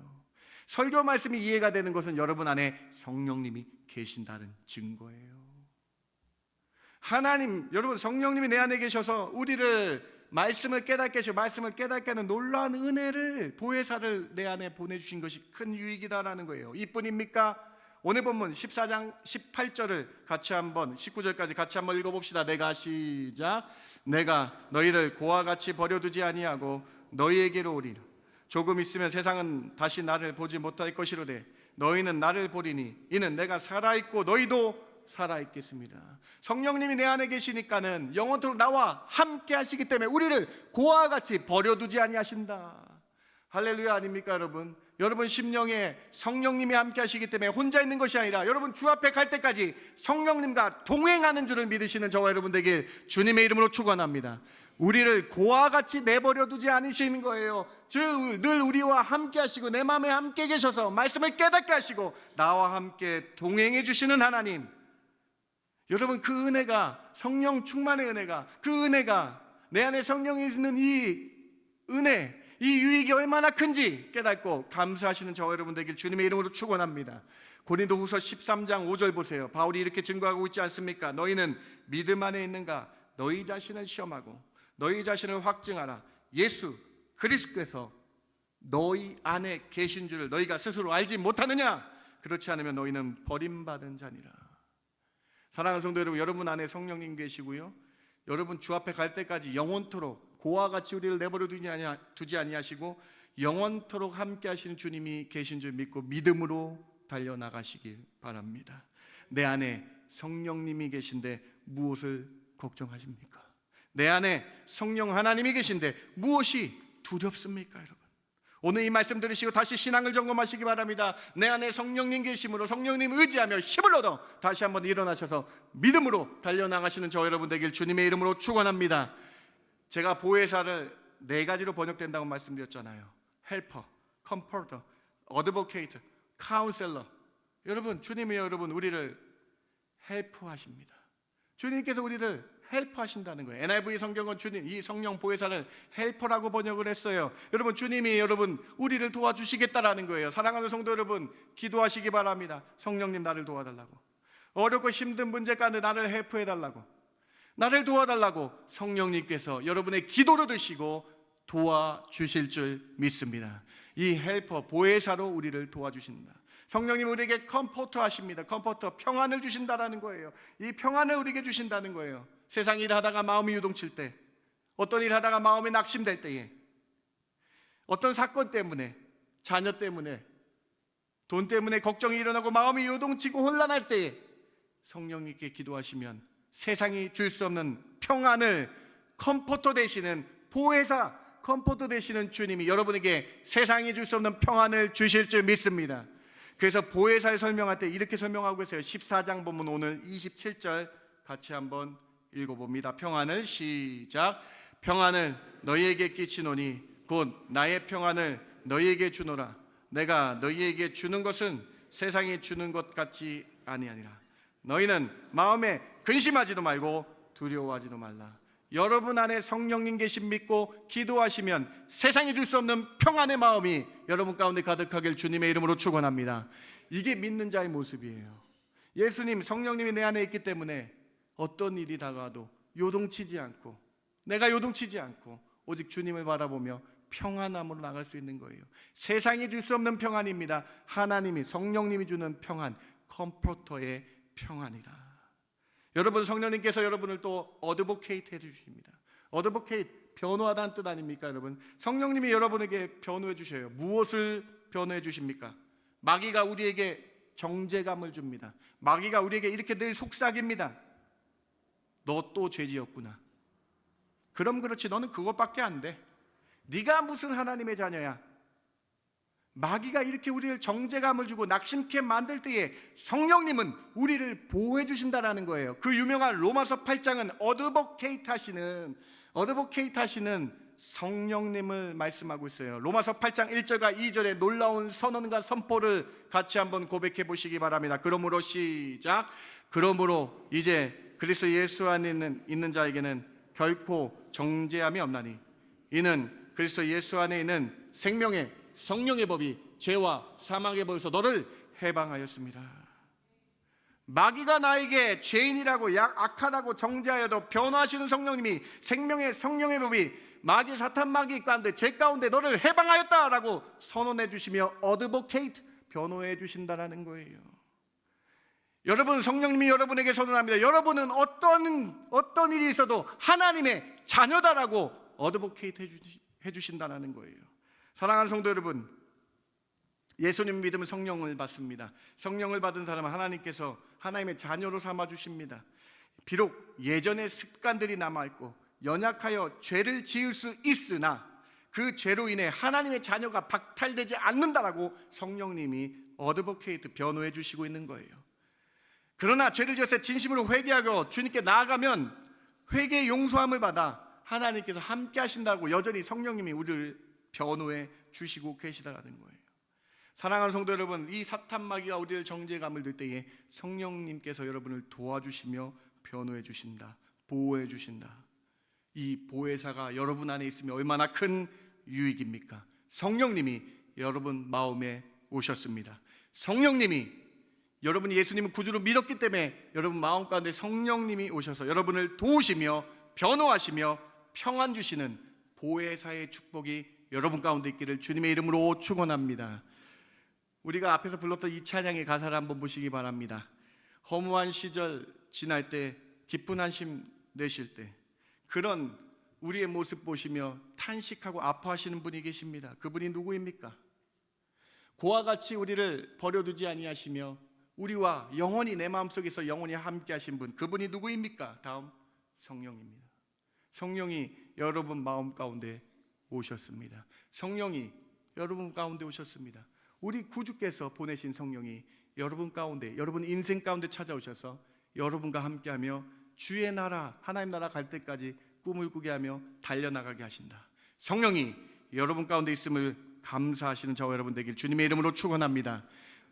S2: 설교 말씀이 이해가 되는 것은 여러분 안에 성령님이 계신다는 증거예요. 하나님, 여러분 성령님이 내 안에 계셔서 우리를 말씀을 깨닫게 하시고 말씀을 깨닫게 하는 놀라운 은혜를 보혜사를 내 안에 보내주신 것이 큰 유익이다라는 거예요. 이뿐입니까? 오늘 본문 14장 18절을 같이 한번 19절까지 같이 한번 읽어봅시다. 내가 시작. 내가 너희를 고와 같이 버려두지 아니하고 너희에게로 오리라. 조금 있으면 세상은 다시 나를 보지 못할 것이로되 너희는 나를 보리니 이는 내가 살아있고 너희도 살아있겠습니다. 성령님이 내 안에 계시니까는 영원토록 나와 함께 하시기 때문에 우리를 고와 같이 버려두지 아니하신다. 할렐루야 아닙니까 여러분? 여러분 심령에 성령님이 함께 하시기 때문에 혼자 있는 것이 아니라 여러분 주 앞에 갈 때까지 성령님과 동행하는 줄을 믿으시는 저와 여러분 되길 주님의 이름으로 축원합니다. 우리를 고와 같이 내버려 두지 않으시는 거예요. 늘 우리와 함께 하시고 내 마음에 함께 계셔서 말씀을 깨닫게 하시고 나와 함께 동행해 주시는 하나님. 여러분 그 은혜가, 성령 충만의 은혜가, 그 은혜가 내 안에 성령이 있는 이 은혜, 이 유익이 얼마나 큰지 깨닫고 감사하시는 저와 여러분 되길 주님의 이름으로 축원합니다. 고린도후서 13장 5절 보세요. 바울이 이렇게 증거하고 있지 않습니까? 너희는 믿음 안에 있는가? 너희 자신을 시험하고 너희 자신을 확증하라. 예수 그리스도께서 너희 안에 계신 줄을 너희가 스스로 알지 못하느냐? 그렇지 않으면 너희는 버림받은 자니라. 사랑하는 성도 여러분, 여러분 안에 성령님 계시고요, 여러분 주 앞에 갈 때까지 영원토록 고와 같이 우리를 내버려 두지 아니하시고 영원토록 함께 하시는 주님이 계신 줄 믿고 믿음으로 달려나가시길 바랍니다. 내 안에 성령님이 계신데 무엇을 걱정하십니까? 내 안에 성령 하나님이 계신데 무엇이 두렵습니까 여러분? 오늘 이 말씀 들으시고 다시 신앙을 점검하시기 바랍니다. 내 안에 성령님 계심으로 성령님 의지하며 힘을 얻어 다시 한번 일어나셔서 믿음으로 달려나가시는 저 여러분 되길 주님의 이름으로 축원합니다. 제가 보혜사를 4가지로 번역된다고 말씀드렸잖아요. 헬퍼, 컴포터, 어드보케이트, 카운셀러. 여러분 주님이 여러분 우리를 헬프하십니다. 주님께서 우리를 헬프하신다는 거예요. NIV 성경은 주님, 이 성령 보혜사를 헬퍼라고 번역을 했어요. 여러분 주님이 여러분 우리를 도와주시겠다라는 거예요. 사랑하는 성도 여러분, 기도하시기 바랍니다. 성령님 나를 도와달라고, 어렵고 힘든 문제 가운데 나를 헬프해달라고, 나를 도와달라고 성령님께서 여러분의 기도를 드시고 도와주실 줄 믿습니다. 이 헬퍼, 보혜사로 우리를 도와주신다. 성령님 우리에게 컴포터 하십니다. 컴포터, 평안을 주신다라는 거예요. 이 평안을 우리에게 주신다는 거예요. 세상 일 하다가 마음이 요동칠 때, 어떤 일 하다가 마음이 낙심될 때에, 어떤 사건 때문에, 자녀 때문에, 돈 때문에 걱정이 일어나고 마음이 요동치고 혼란할 때에 성령님께 기도하시면 세상이 줄 수 없는 평안을 컴포터 되시는 보혜사, 컴포터 되시는 주님이 여러분에게 세상이 줄 수 없는 평안을 주실 줄 믿습니다. 그래서 보혜사를 설명할 때 이렇게 설명하고 계세요. 14장 본문 오늘 27절 같이 한번 읽어봅니다. 평안을 시작. 평안을 너희에게 끼치노니 곧 나의 평안을 너희에게 주노라. 내가 너희에게 주는 것은 세상이 주는 것 같지 아니하니라. 너희는 마음에 근심하지도 말고 두려워하지도 말라. 여러분 안에 성령님 계신 믿고 기도하시면 세상이 줄 수 없는 평안의 마음이 여러분 가운데 가득하길 주님의 이름으로 축원합니다. 이게 믿는 자의 모습이에요. 예수님, 성령님이 내 안에 있기 때문에 어떤 일이 다가와도 요동치지 않고, 내가 요동치지 않고 오직 주님을 바라보며 평안함으로 나갈 수 있는 거예요. 세상이 줄 수 없는 평안입니다. 하나님이, 성령님이 주는 평안, 컴포터의 평안이다. 여러분 성령님께서 여러분을 또 어드보케이트 해주십니다. 어드보케이트, 변호하다는 뜻 아닙니까 여러분? 성령님이 여러분에게 변호해 주셔요. 무엇을 변호해 주십니까? 마귀가 우리에게 정죄감을 줍니다. 마귀가 우리에게 이렇게 늘 속삭입니다. 너 또 죄지었구나. 그럼 그렇지, 너는 그것밖에 안 돼. 네가 무슨 하나님의 자녀야. 마귀가 이렇게 우리를 정죄감을 주고 낙심케 만들 때에 성령님은 우리를 보호해 주신다라는 거예요. 그 유명한 로마서 8장은 어드보케이트 하시는 성령님을 말씀하고 있어요. 로마서 8장 1절과 2절의 놀라운 선언과 선포를 같이 한번 고백해 보시기 바랍니다. 그러므로 시작. 그러므로 이제 그리스도 예수 안에 있는 자에게는 결코 정죄함이 없나니 이는 그리스도 예수 안에 있는 생명의 성령의 법이 죄와 사망의 법에서 너를 해방하였습니다. 마귀가 나에게 죄인이라고 악하다고 정죄하여도 변호하시는 성령님이 생명의 성령의 법이 마귀, 사탄 마귀 가운데, 죄 가운데 너를 해방하였다라고 선언해 주시며 어드보케이트, 변호해 주신다라는 거예요. 여러분, 성령님이 여러분에게 선언합니다. 여러분은 어떤 일이 있어도 하나님의 자녀다라고 어드보케이트 해주신다는 거예요. 사랑하는 성도 여러분, 예수님 믿으면 성령을 받습니다. 성령을 받은 사람은 하나님께서 하나님의 자녀로 삼아주십니다. 비록 예전의 습관들이 남아있고 연약하여 죄를 지을 수 있으나 그 죄로 인해 하나님의 자녀가 박탈되지 않는다라고 성령님이 어드보케이트 변호해 주시고 있는 거예요. 그러나 죄를 지었을 때 진심으로 회개하고 주님께 나아가면 회개의 용서함을 받아 하나님께서 함께 하신다고 여전히 성령님이 우리를 변호해 주시고 계시다라는 거예요. 사랑하는 성도 여러분, 이 사탄 마귀가 우리를 정죄감을 들 때에 성령님께서 여러분을 도와주시며 변호해 주신다, 보호해 주신다. 이 보혜사가 여러분 안에 있으면 얼마나 큰 유익입니까? 성령님이 여러분 마음에 오셨습니다. 성령님이, 여러분이 예수님을 구주로 믿었기 때문에 여러분 마음 가운데 성령님이 오셔서 여러분을 도우시며 변호하시며 평안 주시는 보혜사의 축복이 여러분 가운데 있기를 주님의 이름으로 축원합니다. 우리가 앞에서 불렀던 이 찬양의 가사를 한번 보시기 바랍니다. 허무한 시절 지날 때 기쁜 한심 내실 때 그런 우리의 모습 보시며 탄식하고 아파하시는 분이 계십니다. 그분이 누구입니까? 고와 같이 우리를 버려두지 아니하시며 우리와 영원히 내 마음속에서 영원히 함께 하신 분, 그분이 누구입니까? 다음, 성령입니다. 성령이 여러분 마음 가운데 오셨습니다. 성령이 여러분 가운데 오셨습니다. 우리 구주께서 보내신 성령이 여러분 가운데, 여러분 인생 가운데 찾아오셔서 여러분과 함께하며 주의 나라, 하나님 나라 갈 때까지 꿈을 꾸게 하며 달려나가게 하신다. 성령이 여러분 가운데 있음을 감사하시는 저와 여러분 되길 주님의 이름으로 축원합니다.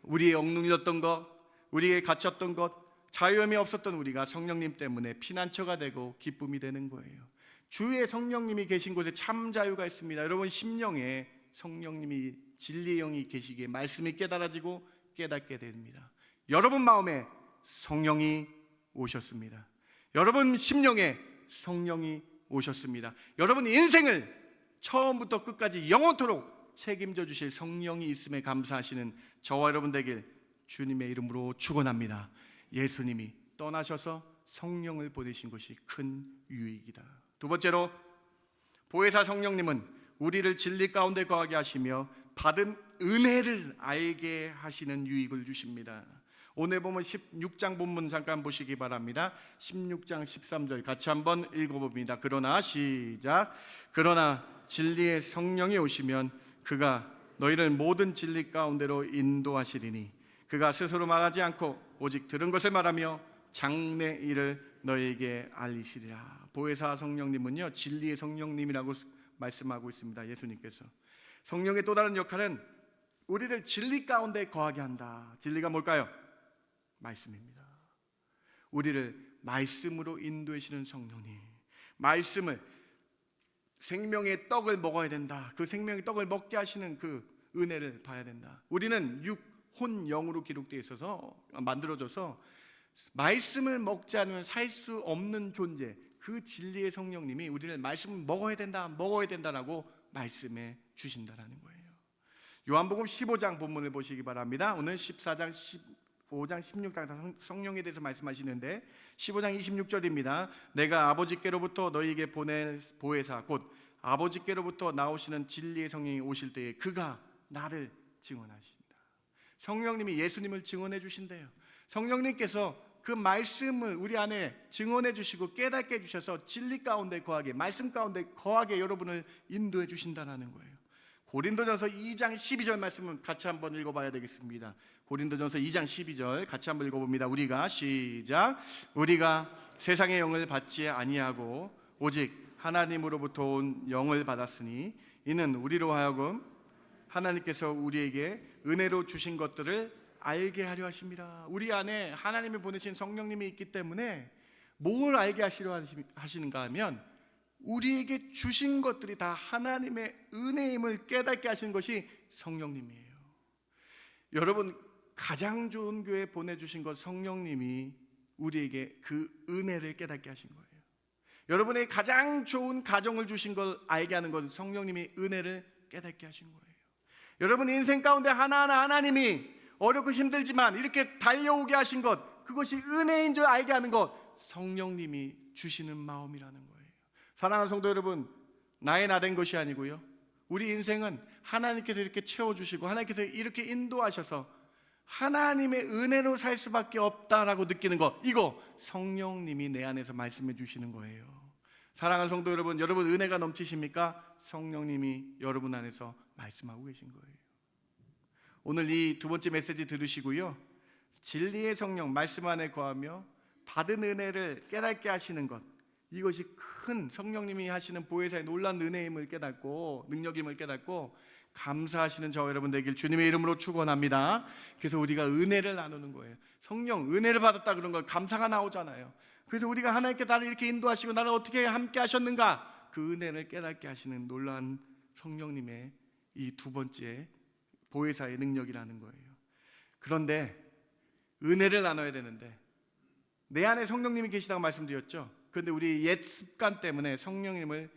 S2: 우리의 억눌렸던 것, 우리의 갇혔던 것, 자유함이 없었던 우리가 성령님 때문에 피난처가 되고 기쁨이 되는 거예요. 주의 성령님이 계신 곳에 참 자유가 있습니다. 여러분 심령에 성령님이 진리의 영이 계시기에 말씀이 깨달아지고 깨닫게 됩니다. 여러분 마음에 성령이 오셨습니다. 여러분 심령에 성령이 오셨습니다. 여러분 인생을 처음부터 끝까지 영원토록 책임져 주실 성령이 있음에 감사하시는 저와 여러분 되길 주님의 이름으로 축원합니다. 예수님이 떠나셔서 성령을 보내신 것이 큰 유익이다. 두 번째로, 보혜사 성령님은 우리를 진리 가운데 거하게 하시며 받은 은혜를 알게 하시는 유익을 주십니다. 오늘 보면 16장 본문 잠깐 보시기 바랍니다. 16장 13절 같이 한번 읽어봅니다. 그러나 시작. 그러나 진리의 성령이 오시면 그가 너희를 모든 진리 가운데로 인도하시리니 그가 스스로 말하지 않고 오직 들은 것을 말하며 장래 일을 너희에게 알리시리라. 보혜사 성령님은요, 진리의 성령님이라고 말씀하고 있습니다. 예수님께서. 성령의 또 다른 역할은 우리를 진리 가운데 거하게 한다. 진리가 뭘까요? 말씀입니다. 우리를 말씀으로 인도하시는 성령님, 말씀을, 생명의 떡을 먹어야 된다. 그 생명의 떡을 먹게 하시는 그 은혜를 봐야 된다. 우리는 육, 혼, 영으로 기록되어 있어서 만들어져서 말씀을 먹지 않으면 살 수 없는 존재, 그 진리의 성령님이 우리를 말씀을 먹어야 된다, 먹어야 된다라고 말씀해 주신다라는 거예요. 요한복음 15장 본문을 보시기 바랍니다. 오늘 14장, 15장, 16장 성령에 대해서 말씀하시는데 15장 26절입니다. 내가 아버지께로부터 너희에게 보낼 보혜사 곧 아버지께로부터 나오시는 진리의 성령이 오실 때에 그가 나를 증언하신다. 성령님이 예수님을 증언해 주신대요. 성령님께서 그 말씀을 우리 안에 증언해 주시고 깨닫게 해 주셔서 진리 가운데 거하게, 말씀 가운데 거하게 여러분을 인도해 주신다는 거예요. 고린도전서 2장 12절 말씀은 같이 한번 읽어봐야 되겠습니다. 고린도전서 2장 12절 같이 한번 읽어봅니다. 우리가 시작. 우리가 세상의 영을 받지 아니하고 오직 하나님으로부터 온 영을 받았으니 이는 우리로 하여금 하나님께서 우리에게 은혜로 주신 것들을 알게 하려 하십니다. 우리 안에 하나님이 보내신 성령님이 있기 때문에 뭘 알게 하시려 하시는가 하면 우리에게 주신 것들이 다 하나님의 은혜임을 깨닫게 하시는 것이 성령님이에요. 여러분, 가장 좋은 교회 보내주신 것 성령님이 우리에게 그 은혜를 깨닫게 하신 거예요. 여러분의 가장 좋은 가정을 주신 걸 알게 하는 건 성령님이 은혜를 깨닫게 하신 거예요. 여러분 인생 가운데 하나하나 하나님이 어렵고 힘들지만 이렇게 달려오게 하신 것, 그것이 은혜인 줄 알게 하는 것, 성령님이 주시는 마음이라는 거예요. 사랑하는 성도 여러분, 나의 나된 것이 아니고요, 우리 인생은 하나님께서 이렇게 채워주시고 하나님께서 이렇게 인도하셔서 하나님의 은혜로 살 수밖에 없다라고 느끼는 것, 이거 성령님이 내 안에서 말씀해 주시는 거예요. 사랑하는 성도 여러분, 여러분 은혜가 넘치십니까? 성령님이 여러분 안에서 말씀하고 계신 거예요. 오늘 이 두 번째 메시지 들으시고요, 진리의 성령 말씀 안에 거하며 받은 은혜를 깨닫게 하시는 것, 이것이 큰 성령님이 하시는 보혜사의 놀라운 은혜임을 깨닫고 능력임을 깨닫고 감사하시는 저와 여러분 되길 주님의 이름으로 축원합니다. 그래서 우리가 은혜를 나누는 거예요. 성령 은혜를 받았다 그런 걸 감사가 나오잖아요. 그래서 우리가 하나님께 나를 이렇게 인도하시고 나를 어떻게 함께 하셨는가, 그 은혜를 깨닫게 하시는 놀라운 성령님의 이 두 번째 보혜사의 능력이라는 거예요. 그런데 은혜를 나눠야 되는데 내 안에 성령님이 계시다고 말씀드렸죠. 그런데 우리 옛 습관 때문에 성령님을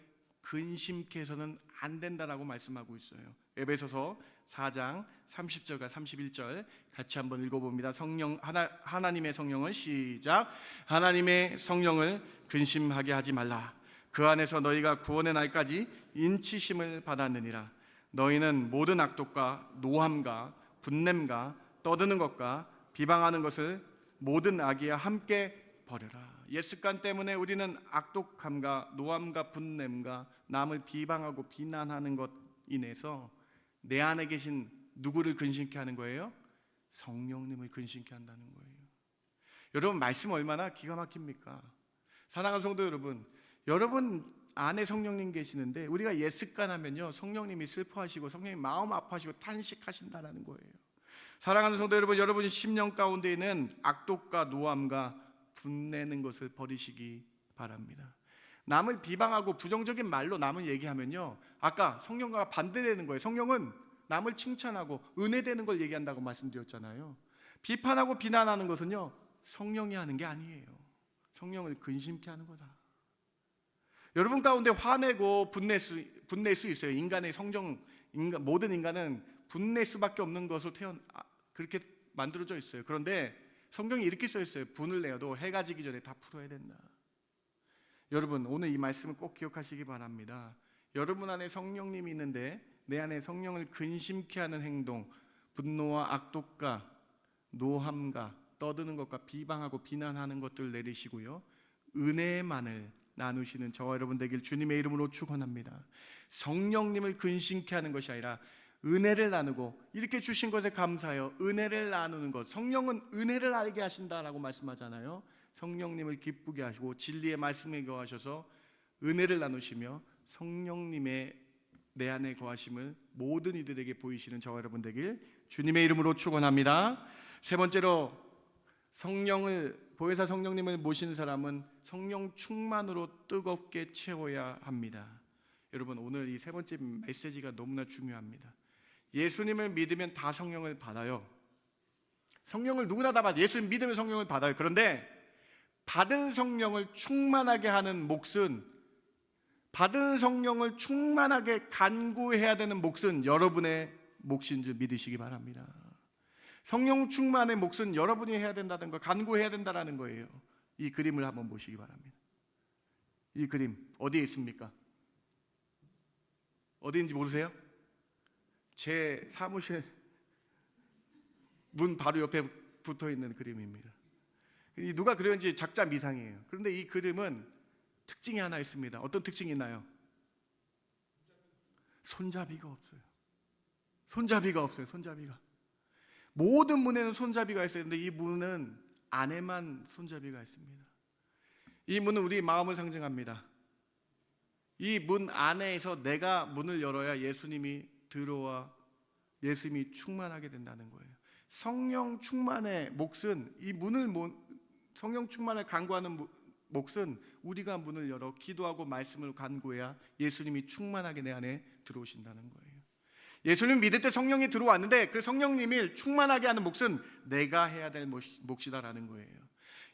S2: 근심케 해서는 안 된다라고 말씀하고 있어요. 에베소서 4장 30절과 31절 같이 한번 읽어봅니다. 하나님의 성령을 시작. 하나님의 성령을 근심하게 하지 말라. 그 안에서 너희가 구원의 날까지 인치심을 받았느니라. 너희는 모든 악독과 노함과 분냄과 떠드는 것과 비방하는 것을 모든 악이와 함께 버려라. 옛 습관 때문에 우리는 악독함과 노함과 분냄과 남을 비방하고 비난하는 것 인해서 내 안에 계신 누구를 근심케 하는 거예요? 성령님을 근심케 한다는 거예요. 여러분 말씀 얼마나 기가 막힙니까? 사랑하는 성도 여러분, 여러분 안에 성령님 계시는데 우리가 옛 습관 하면요, 성령님이 슬퍼하시고 성령님 마음 아파하시고 탄식하신다는 거예요. 사랑하는 성도 여러분, 여러분이 심령 가운데 있는 악독과 노함과 분내는 것을 버리시기 바랍니다. 남을 비방하고 부정적인 말로 남을 얘기하면요, 아까 성령과 반대되는 거예요. 성령은 남을 칭찬하고 은혜되는 걸 얘기한다고 말씀드렸잖아요. 비판하고 비난하는 것은요, 성령이 하는 게 아니에요. 성령을 근심케 하는 거다. 여러분 가운데 화내고 분낼 수 있어요. 인간의 모든 인간은 분낼 수밖에 없는 것으로 그렇게 만들어져 있어요. 그런데 성경이 이렇게 써 있어요. 분을 내어도 해가 지기 전에 다 풀어야 된다. 여러분 오늘 이 말씀을 꼭 기억하시기 바랍니다. 여러분 안에 성령님이 있는데 내 안에 성령을 근심케 하는 행동, 분노와 악독과 노함과 떠드는 것과 비방하고 비난하는 것들을 내리시고요, 은혜만을 나누시는 저와 여러분 되길 주님의 이름으로 축원합니다. 성령님을 근심케 하는 것이 아니라 은혜를 나누고 이렇게 주신 것에 감사하여 은혜를 나누는 것. 성령은 은혜를 알게 하신다라고 말씀하잖아요. 성령님을 기쁘게 하시고 진리의 말씀에 거하셔서 은혜를 나누시며 성령님의 내 안에 거하심을 모든 이들에게 보이시는 저와 여러분 되길 주님의 이름으로 축원합니다. 세 번째로 보혜사 성령님을 모시는 사람은 성령 충만으로 뜨겁게 채워야 합니다. 여러분 오늘 이 세 번째 메시지가 너무나 중요합니다. 예수님을 믿으면 다 성령을 받아요. 성령을 누구나 다 받아요. 예수님 믿으면 성령을 받아요. 그런데 받은 성령을 충만하게 하는 몫은, 받은 성령을 충만하게 간구해야 되는 몫은 여러분의 몫인 줄 믿으시기 바랍니다. 성령 충만의 몫은 여러분이 해야 된다는 거, 간구해야 된다는 거예요. 이 그림을 한번 보시기 바랍니다. 이 그림 어디에 있습니까? 어디인지 모르세요? 제 사무실 문 바로 옆에 붙어 있는 그림입니다. 누가 그렸는지 작자 미상이에요. 그런데 이 그림은 특징이 하나 있습니다. 어떤 특징이 있나요? 손잡이가 없어요. 손잡이가 없어요. 손잡이가. 모든 문에는 손잡이가 있어야 되는데 이 문은 안에만 손잡이가 있습니다. 이 문은 우리 마음을 상징합니다. 이 문 안에서 내가 문을 열어야 예수님이 들어와 예수님이 충만하게 된다는 거예요. 성령 충만의 몫은 성령 충만을 간구하는 몫은 우리가 문을 열어 기도하고 말씀을 간구해야 예수님이 충만하게 내 안에 들어오신다는 거예요. 예수님 믿을 때 성령이 들어왔는데 그 성령님을 충만하게 하는 몫은 내가 해야 될 몫이다라는 거예요.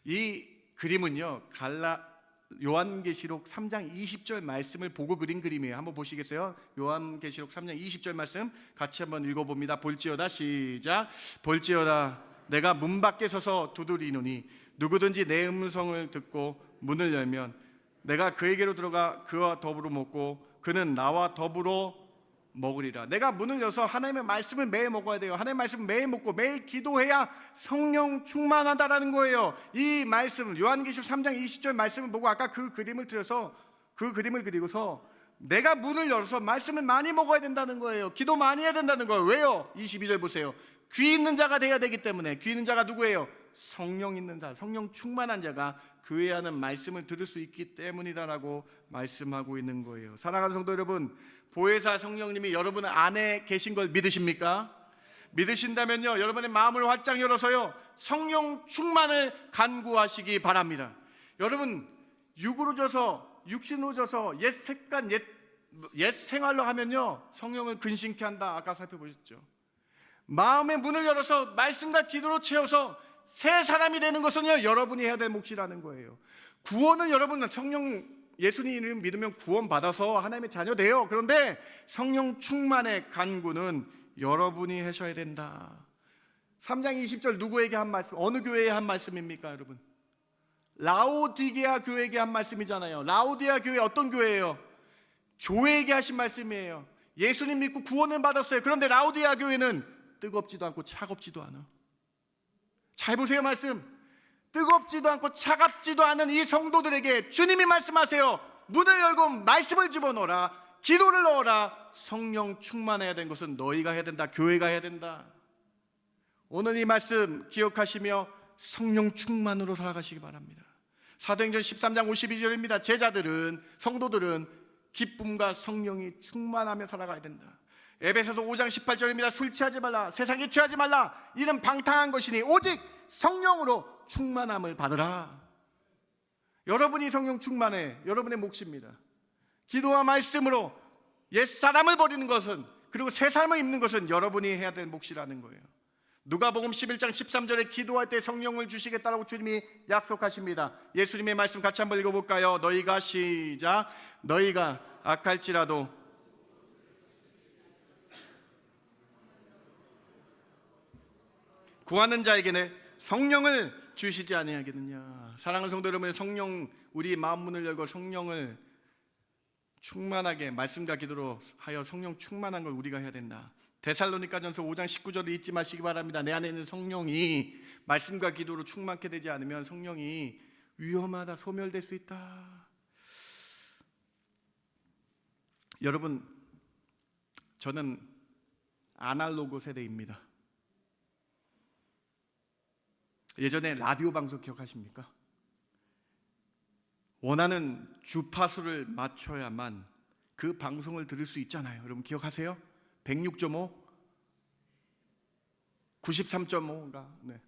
S2: 이 그림은요, 요한계시록 3장 20절 말씀을 보고 그린 그림이에요. 한번 보시겠어요? 요한계시록 3장 20절 말씀 같이 한번 읽어봅니다. 볼지어다, 시작. 볼지어다 내가 문 밖에 서서 두드리노니 누구든지 내 음성을 듣고 문을 열면 내가 그에게로 들어가 그와 더불어 먹고 그는 나와 더불어 먹으리라. 내가 문을 열어서 하나님의 말씀을 매일 먹어야 돼요. 하나님의 말씀을 매일 먹고 매일 기도해야 성령 충만하다라는 거예요. 이 말씀 요한계시록 3장 20절 말씀을 보고 아까 그 그림을 그리고서 내가 문을 열어서 말씀을 많이 먹어야 된다는 거예요. 기도 많이 해야 된다는 거예요. 왜요? 22절 보세요. 귀 있는 자가 돼야 되기 때문에. 귀 있는 자가 누구예요? 성령 있는 자, 성령 충만한 자가 교회에 하는 말씀을 들을 수 있기 때문이다라고 말씀하고 있는 거예요. 사랑하는 성도 여러분, 보혜사 성령님이 여러분 안에 계신 걸 믿으십니까? 믿으신다면요, 여러분의 마음을 활짝 열어서요, 성령 충만을 간구하시기 바랍니다. 여러분, 육으로 져서, 육신으로 져서 옛 습관, 옛 생활로 하면요, 성령을 근심케 한다. 아까 살펴보셨죠? 마음의 문을 열어서 말씀과 기도로 채워서 새 사람이 되는 것은요, 여러분이 해야 될 몫이라는 거예요. 구원은 여러분은 성령 예수님을 믿으면 구원 받아서 하나님의 자녀 돼요. 그런데 성령 충만의 간구는 여러분이 하셔야 된다. 3장 20절 누구에게 한 말씀? 어느 교회에 한 말씀입니까, 여러분? 라오디게아 교회에게 한 말씀이잖아요. 라오디게아 교회 어떤 교회예요? 교회에게 하신 말씀이에요. 예수님 믿고 구원을 받았어요. 그런데 라오디게아 교회는 뜨겁지도 않고 차갑지도 않아. 잘 보세요, 말씀. 뜨겁지도 않고 차갑지도 않은 이 성도들에게 주님이 말씀하세요. 문을 열고 말씀을 집어넣어라. 기도를 넣어라. 성령 충만해야 되는 것은 너희가 해야 된다. 교회가 해야 된다. 오늘 이 말씀 기억하시며 성령 충만으로 살아가시기 바랍니다. 사도행전 13장 52절입니다. 제자들은, 성도들은 기쁨과 성령이 충만하며 살아가야 된다. 에베소서 5장 18절입니다. 술 취하지 말라, 세상에 취하지 말라, 이는 방탕한 것이니 오직 성령으로 충만함을 받으라. 여러분이 성령 충만해 여러분의 몫입니다. 기도와 말씀으로 옛사람을 버리는 것은, 그리고 새 삶을 입는 것은 여러분이 해야 될 몫이라는 거예요. 누가복음 11장 13절에 기도할 때 성령을 주시겠다라고 주님이 약속하십니다. 예수님의 말씀 같이 한번 읽어볼까요? 너희가 시작. 너희가 악할지라도 구하는 자에게는 성령을 주시지 아니하겠느냐. 사랑하는 성도 여러분, 성령, 우리 마음 문을 열고 성령을 충만하게 말씀과 기도로 하여 성령 충만한 걸 우리가 해야 된다. 데살로니가전서 5장 19절을 잊지 마시기 바랍니다. 내 안에 있는 성령이 말씀과 기도로 충만케 되지 않으면 성령이 위험하다, 소멸될 수 있다. 여러분, 저는 아날로그 세대입니다. 예전에 라디오 방송 기억하십니까? 원하는 주파수를 맞춰야만 그 방송을 들을 수 있잖아요. 여러분 기억하세요? 106.5, 93.5인가? 네.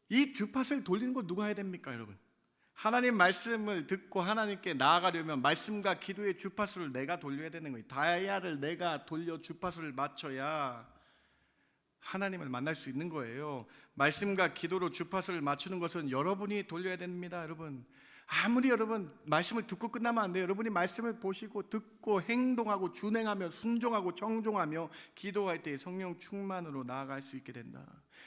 S2: 이 주파수를 돌리는 거 누가 해야 됩니까, 여러분? 하나님 말씀을 듣고 하나님께 나아가려면 말씀과 기도의 주파수를 내가 돌려야 되는 거예요. 다이아를 내가 돌려 주파수를 맞춰야 하나님을 만날 수 있는 거예요. 말씀과 기도로 주파수를 맞추는 것은 여러분이 돌려야 됩니다, 여러분. 아무리 여러분 말씀을 듣고 끝나면 안 돼요. 여러분이 말씀을 보시고 듣고 행동하고 준행하며 순종하고 정종하며 기도할 때 성령 충만으로 나아갈 수 있게 된다.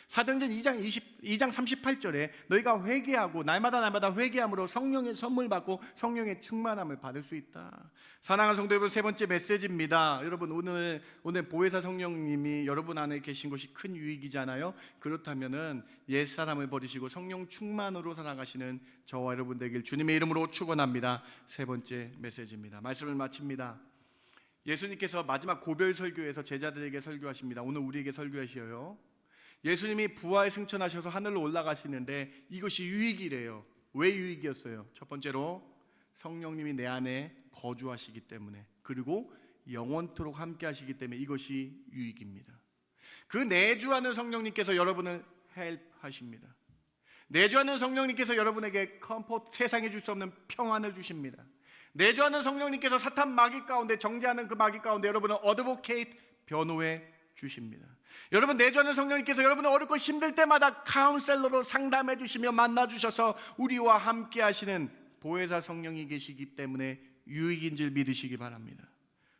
S2: 사도행전 2장 38절에 너희가 회개하고 날마다 회개함으로 성령의 선물 받고 성령의 충만함을 받을 수 있다. 사랑하는 성도 여러분, 세 번째 메시지입니다. 여러분 오늘 보혜사 성령님이 여러분 안에 계신 것이 큰 유익이잖아요. 그렇다면은 옛사람을 버리시고 성령 충만으로 살아가시는 저와 여러분 되길 주님의 이름으로 축원합니다. 세 번째 메시지입니다. 말씀을 마칩니다. 예수님께서 마지막 고별 설교에서 제자들에게 설교하십니다. 오늘 우리에게 설교하시어요. 예수님이 부활 승천하셔서 하늘로 올라가시는데 이것이 유익이래요. 왜 유익이었어요? 첫 번째로 성령님이 내 안에 거주하시기 때문에, 그리고 영원토록 함께 하시기 때문에 이것이 유익입니다. 그 내주하는 성령님께서 여러분을 헬프하십니다. 내주하는 성령님께서 여러분에게 컴포트, 세상에 줄 수 없는 평안을 주십니다. 내주하는 성령님께서 사탄 마귀 가운데, 정죄하는 그 마귀 가운데 여러분을 어드보케이트, 변호해 주십니다. 여러분, 내주하는 성령님께서 여러분을 어렵고 힘들 때마다 카운셀러로 상담해 주시며 만나 주셔서 우리와 함께 하시는 보혜사 성령이 계시기 때문에 유익인 줄 믿으시기 바랍니다.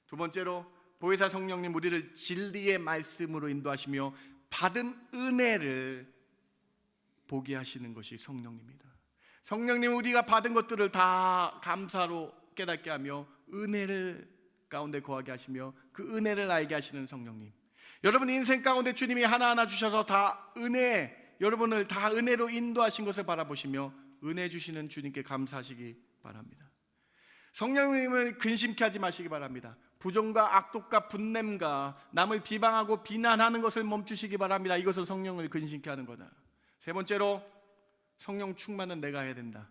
S2: 두 번째로 보혜사 성령님 우리를 진리의 말씀으로 인도하시며 받은 은혜를 보게 하시는 것이 성령님입니다. 성령님 우리가 받은 것들을 다 감사로 깨닫게 하며 은혜를 가운데 거하게 하시며 그 은혜를 알게 하시는 성령님. 여러분 인생 가운데 주님이 하나하나 주셔서 다 은혜, 여러분을 다 은혜로 인도하신 것을 바라보시며 은혜 주시는 주님께 감사하시기 바랍니다. 성령님을 근심케 하지 마시기 바랍니다. 부정과 악독과 분냄과 남을 비방하고 비난하는 것을 멈추시기 바랍니다. 이것은 성령을 근심케 하는 거다. 세 번째로, 성령 충만은 내가 해야 된다.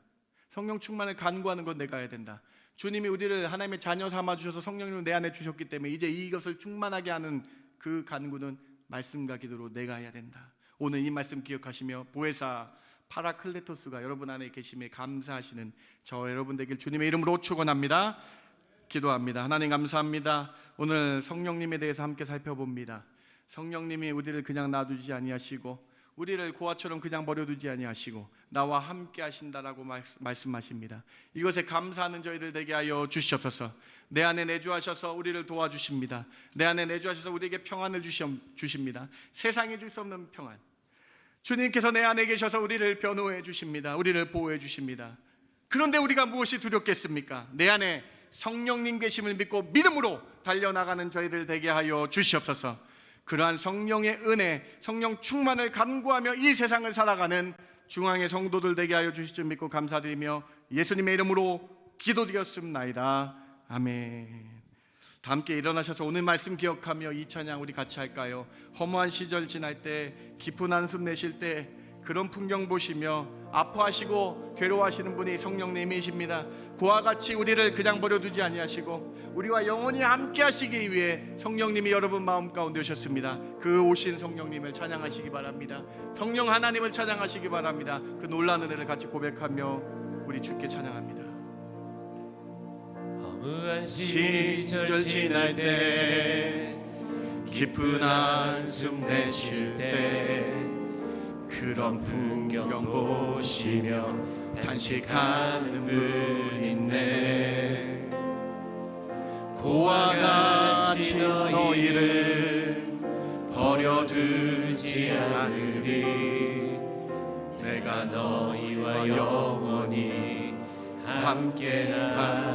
S2: 성령 충만을 간구하는 건 내가 해야 된다. 주님이 우리를 하나님의 자녀 삼아 주셔서 성령님을 내 안에 주셨기 때문에 이제 이것을 충만하게 하는 그 간구는 말씀과 기도로 내가 해야 된다. 오늘 이 말씀 기억하시며 보혜사 파라클레토스가 여러분 안에 계심에 감사하시는 저 여러분 되길 주님의 이름으로 축원합니다. 기도합니다. 하나님 감사합니다. 오늘 성령님에 대해서 함께 살펴봅니다. 성령님이 우리를 그냥 놔두지 아니하시고 우리를 고아처럼 그냥 버려두지 아니하시고 나와 함께 하신다라고 말씀하십니다. 이것에 감사하는 저희들 되게 하여 주시옵소서. 내 안에 내주하셔서 우리를 도와주십니다. 내 안에 내주하셔서 우리에게 평안을 주십니다. 세상에 줄 수 없는 평안, 주님께서 내 안에 계셔서 우리를 변호해 주십니다. 우리를 보호해 주십니다. 그런데 우리가 무엇이 두렵겠습니까? 내 안에 성령님 계심을 믿고 믿음으로 달려나가는 저희들 되게 하여 주시옵소서. 그러한 성령의 은혜, 성령 충만을 간구하며 이 세상을 살아가는 중앙의 성도들 되게 하여 주실 줄 믿고 감사드리며 예수님의 이름으로 기도드렸습나이다. 아멘. 다 함께 일어나셔서 오늘 말씀 기억하며 이 찬양 우리 같이 할까요? 허무한 시절 지날 때, 깊은 한숨 내쉴 때 그런 풍경 보시며 아파하시고 괴로워하시는 분이 성령님이십니다. 그와 같이 우리를 그냥 버려두지 아니하시고 우리와 영원히 함께 하시기 위해 성령님이 여러분 마음 가운데 오셨습니다. 그 오신 성령님을 찬양하시기 바랍니다. 성령 하나님을 찬양하시기 바랍니다. 그 놀라운 은혜를 같이 고백하며 우리 주께 찬양합니다.
S1: 허무한 시절 지날 때,
S2: 깊은 한숨 내쉴 때 그런 풍경 보시며 단식하는 분 있네. 고와 같이 너희를 버려두지 않으리. 내가 너희와 영원히 함께하리라.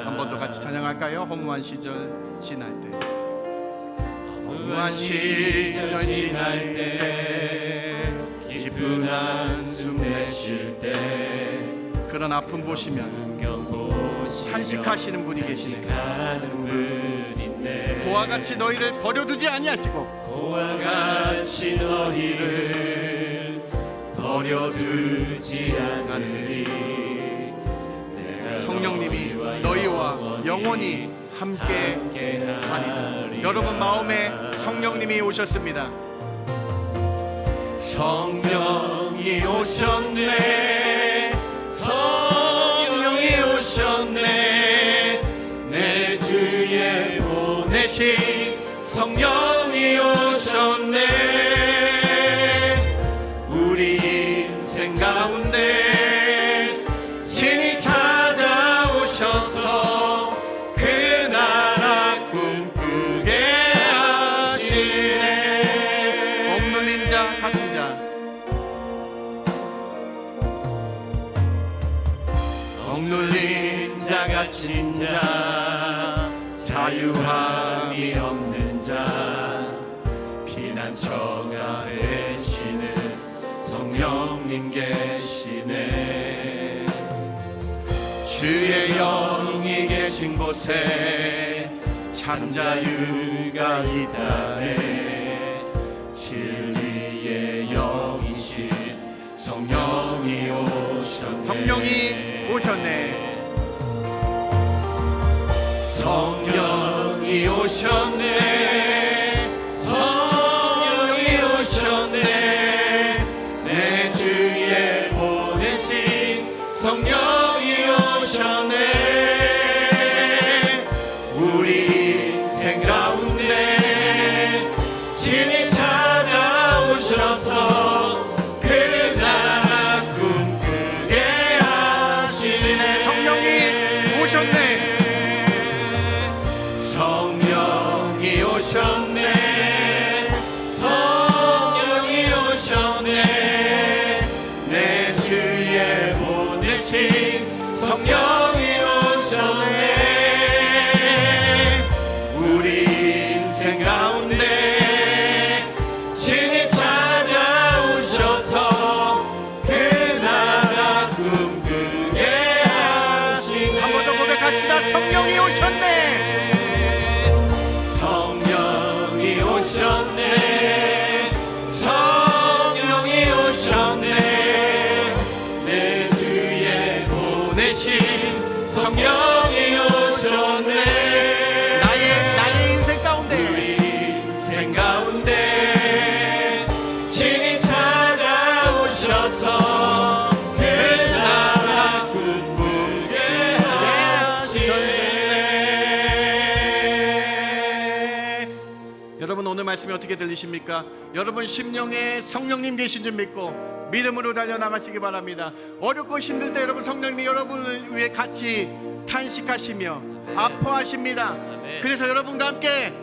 S2: 한 번 더 같이 찬양할까요? 허무한 시절 지날 때, 허무한 시절 지날 때, 깊은 한숨 내쉴 때 그런 아픔 보시면 탄식하시는 분이 계시네. 고와 같이 너희를 버려두지 아니하시고 고와 같이 너희를 버려두지 않으리. 성령님이 너희와 영원히 함께 하리라. 여러분 마음에 성령님이 오셨습니다. 성령이 오셨네. 성령이 오셨네. 내 주에 보내신 성령이 오셨네. 우리 인생 가운데 친히 찾아오셔서 그 나라 꿈꾸게 하시네. 억눌린 자 갇힌 자, 억눌린 자 갇힌 자, 자유함이 없는 자, 피난처가 되시는 성령님 계시네. 주의 영이 계신 곳에 참 자유가 있다네. 진리의 영이신 성령이 오셨네. 성령이 오셨네. 성령이 오셨네. 성령이 오셨네. 내 주에 보내신 성령이 오셨네. 우리 인생 가운데 친히 찾아오셔서 그 나라 꿈꾸게 하시네. 성령이 오셨네. 성령이 오늘 말씀이 어떻게 들리십니까? 여러분 심령에 성령님 계신 줄 믿고 믿음으로 달려나가시기 바랍니다. 어렵고 힘들 때 여러분 성령님이 여러분을 위해 같이 탄식하시며 아파하십니다. 그래서 여러분과 함께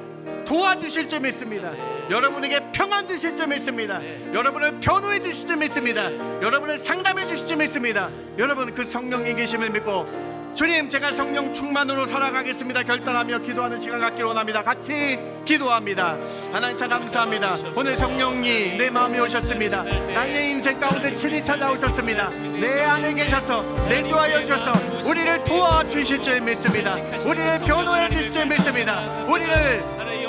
S2: 도와주실 줄 믿습니다. 여러분에게 평안 주실 줄 믿습니다. 여러분을 변호해 주실 줄 믿습니다. 여러분을 상담해 주실 줄 믿습니다. 여러분 그 성령님 계심을 믿고 주님 제가 성령 충만으로 살아가겠습니다 결단하며 기도하는 시간 갖기를 원합니다. 같이 기도합니다. 하나님 참 감사합니다. 오늘 성령님 내 마음에 오셨습니다. 나의 인생 가운데 친히 찾아오셨습니다. 내 안에 계셔서 내주하여 주셔서 우리를 도와주실 줄 믿습니다. 우리를 변호해 주실 줄 믿습니다. 우리를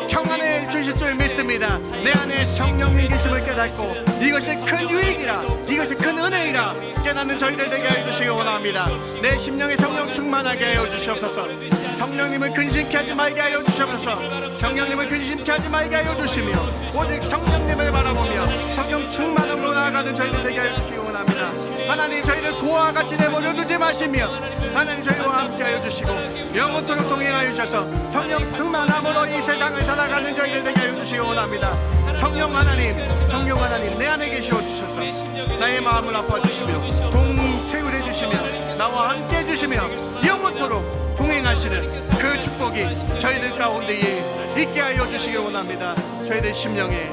S2: 평안해 주실 줄 믿습니다. 내 안에 성령님 계심을 깨닫고 이것이 큰 유익이라 이것이 큰 은혜이라 깨닫는 저희들 되게 해주시기 원합니다. 내 심령에 성령 충만하게 하여 주시옵소서. 성령님을 근심케 하지 말게 하여 주시옵소서. 성령님을 근심케 하지 말게 하여 주시며 오직 성령님을 바라보며 성령 충만함으로 나아가는 저희들 되게 하여 주시기 원합니다. 하나님 저희를 고아와 같이 내버려 두지 마시며 하나님 저희와 함께 하여 주시고 영원토록 동행하여 주셔서 성령 충만함으로 이 세상을 살아가는 저희들 되게 하여 주시기 원합니다. 성령 하나님 내 안에 계시어 주셔서 나의 마음을 아파주시며 동체울해 주시며 나와 함께 해주시며 영원토록 동행하시는 그 축복이 저희들 가운데에 있게 하여 주시기 원합니다. 저희들 심령에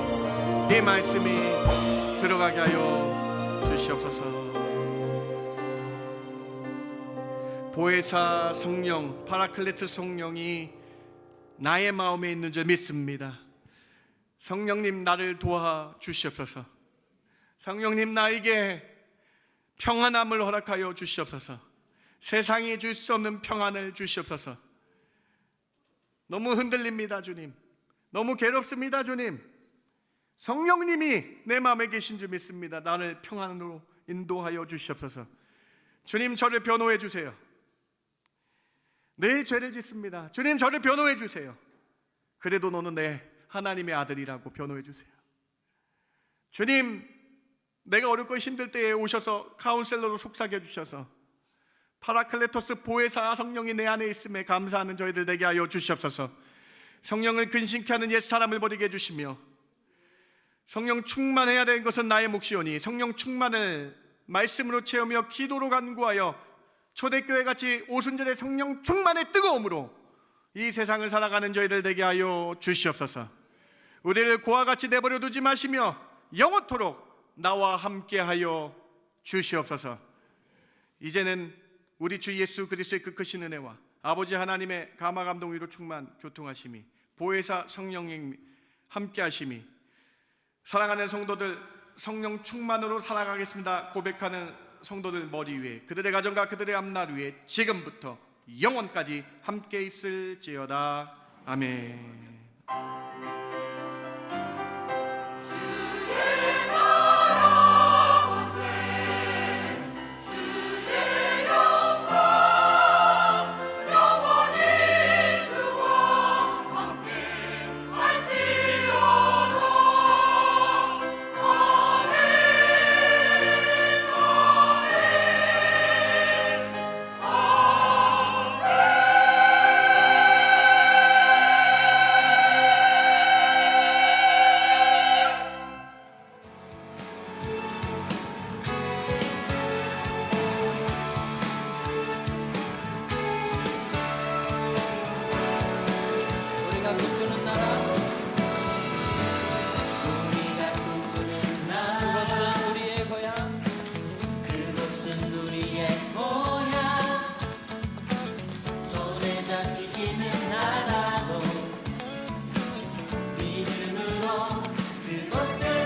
S2: 이 말씀이 들어가게 하여 주시옵소서. 보혜사 성령 파라클레트 성령이 나의 마음에 있는 줄 믿습니다. 성령님 나를 도와주시옵소서. 성령님 나에게 평안함을 허락하여 주시옵소서. 세상이 줄 수 없는 평안을 주시옵소서. 너무 흔들립니다 주님. 너무 괴롭습니다 주님. 성령님이 내 마음에 계신 줄 믿습니다. 나를 평안으로 인도하여 주시옵소서. 주님 저를 변호해 주세요. 늘 죄를 짓습니다. 주님 저를 변호해 주세요. 그래도 너는 내 하나님의 아들이라고 변호해 주세요. 주님 내가 어렵고 힘들 때에 오셔서 카운셀러로 속삭여 주셔서 파라클레토스 보혜사 성령이 내 안에 있음에 감사하는 저희들 되게 하여 주시옵소서. 성령을 근심케 하는 옛사람을 버리게 해주시며 성령 충만해야 되는 것은 나의 몫이오니 성령 충만을 말씀으로 채우며 기도로 간구하여 초대교회같이 오순절의 성령 충만의 뜨거움으로 이 세상을 살아가는 저희들 되게 하여 주시옵소서. 우리를 고와 같이 내버려 두지 마시며 영원토록 나와 함께 하여 주시옵소서. 이제는 우리 주 예수 그리스도의 그 크신 은혜와 아버지 하나님의 감화 감동 위로 충만 교통하심이 보혜사 성령님 함께 하심이 사랑하는 성도들 성령 충만으로 살아가겠습니다 고백하는 성도들 머리 위에 그들의 가정과 그들의 앞날 위에 지금부터 영원까지 함께 있을지어다. 아멘.
S6: 그곳을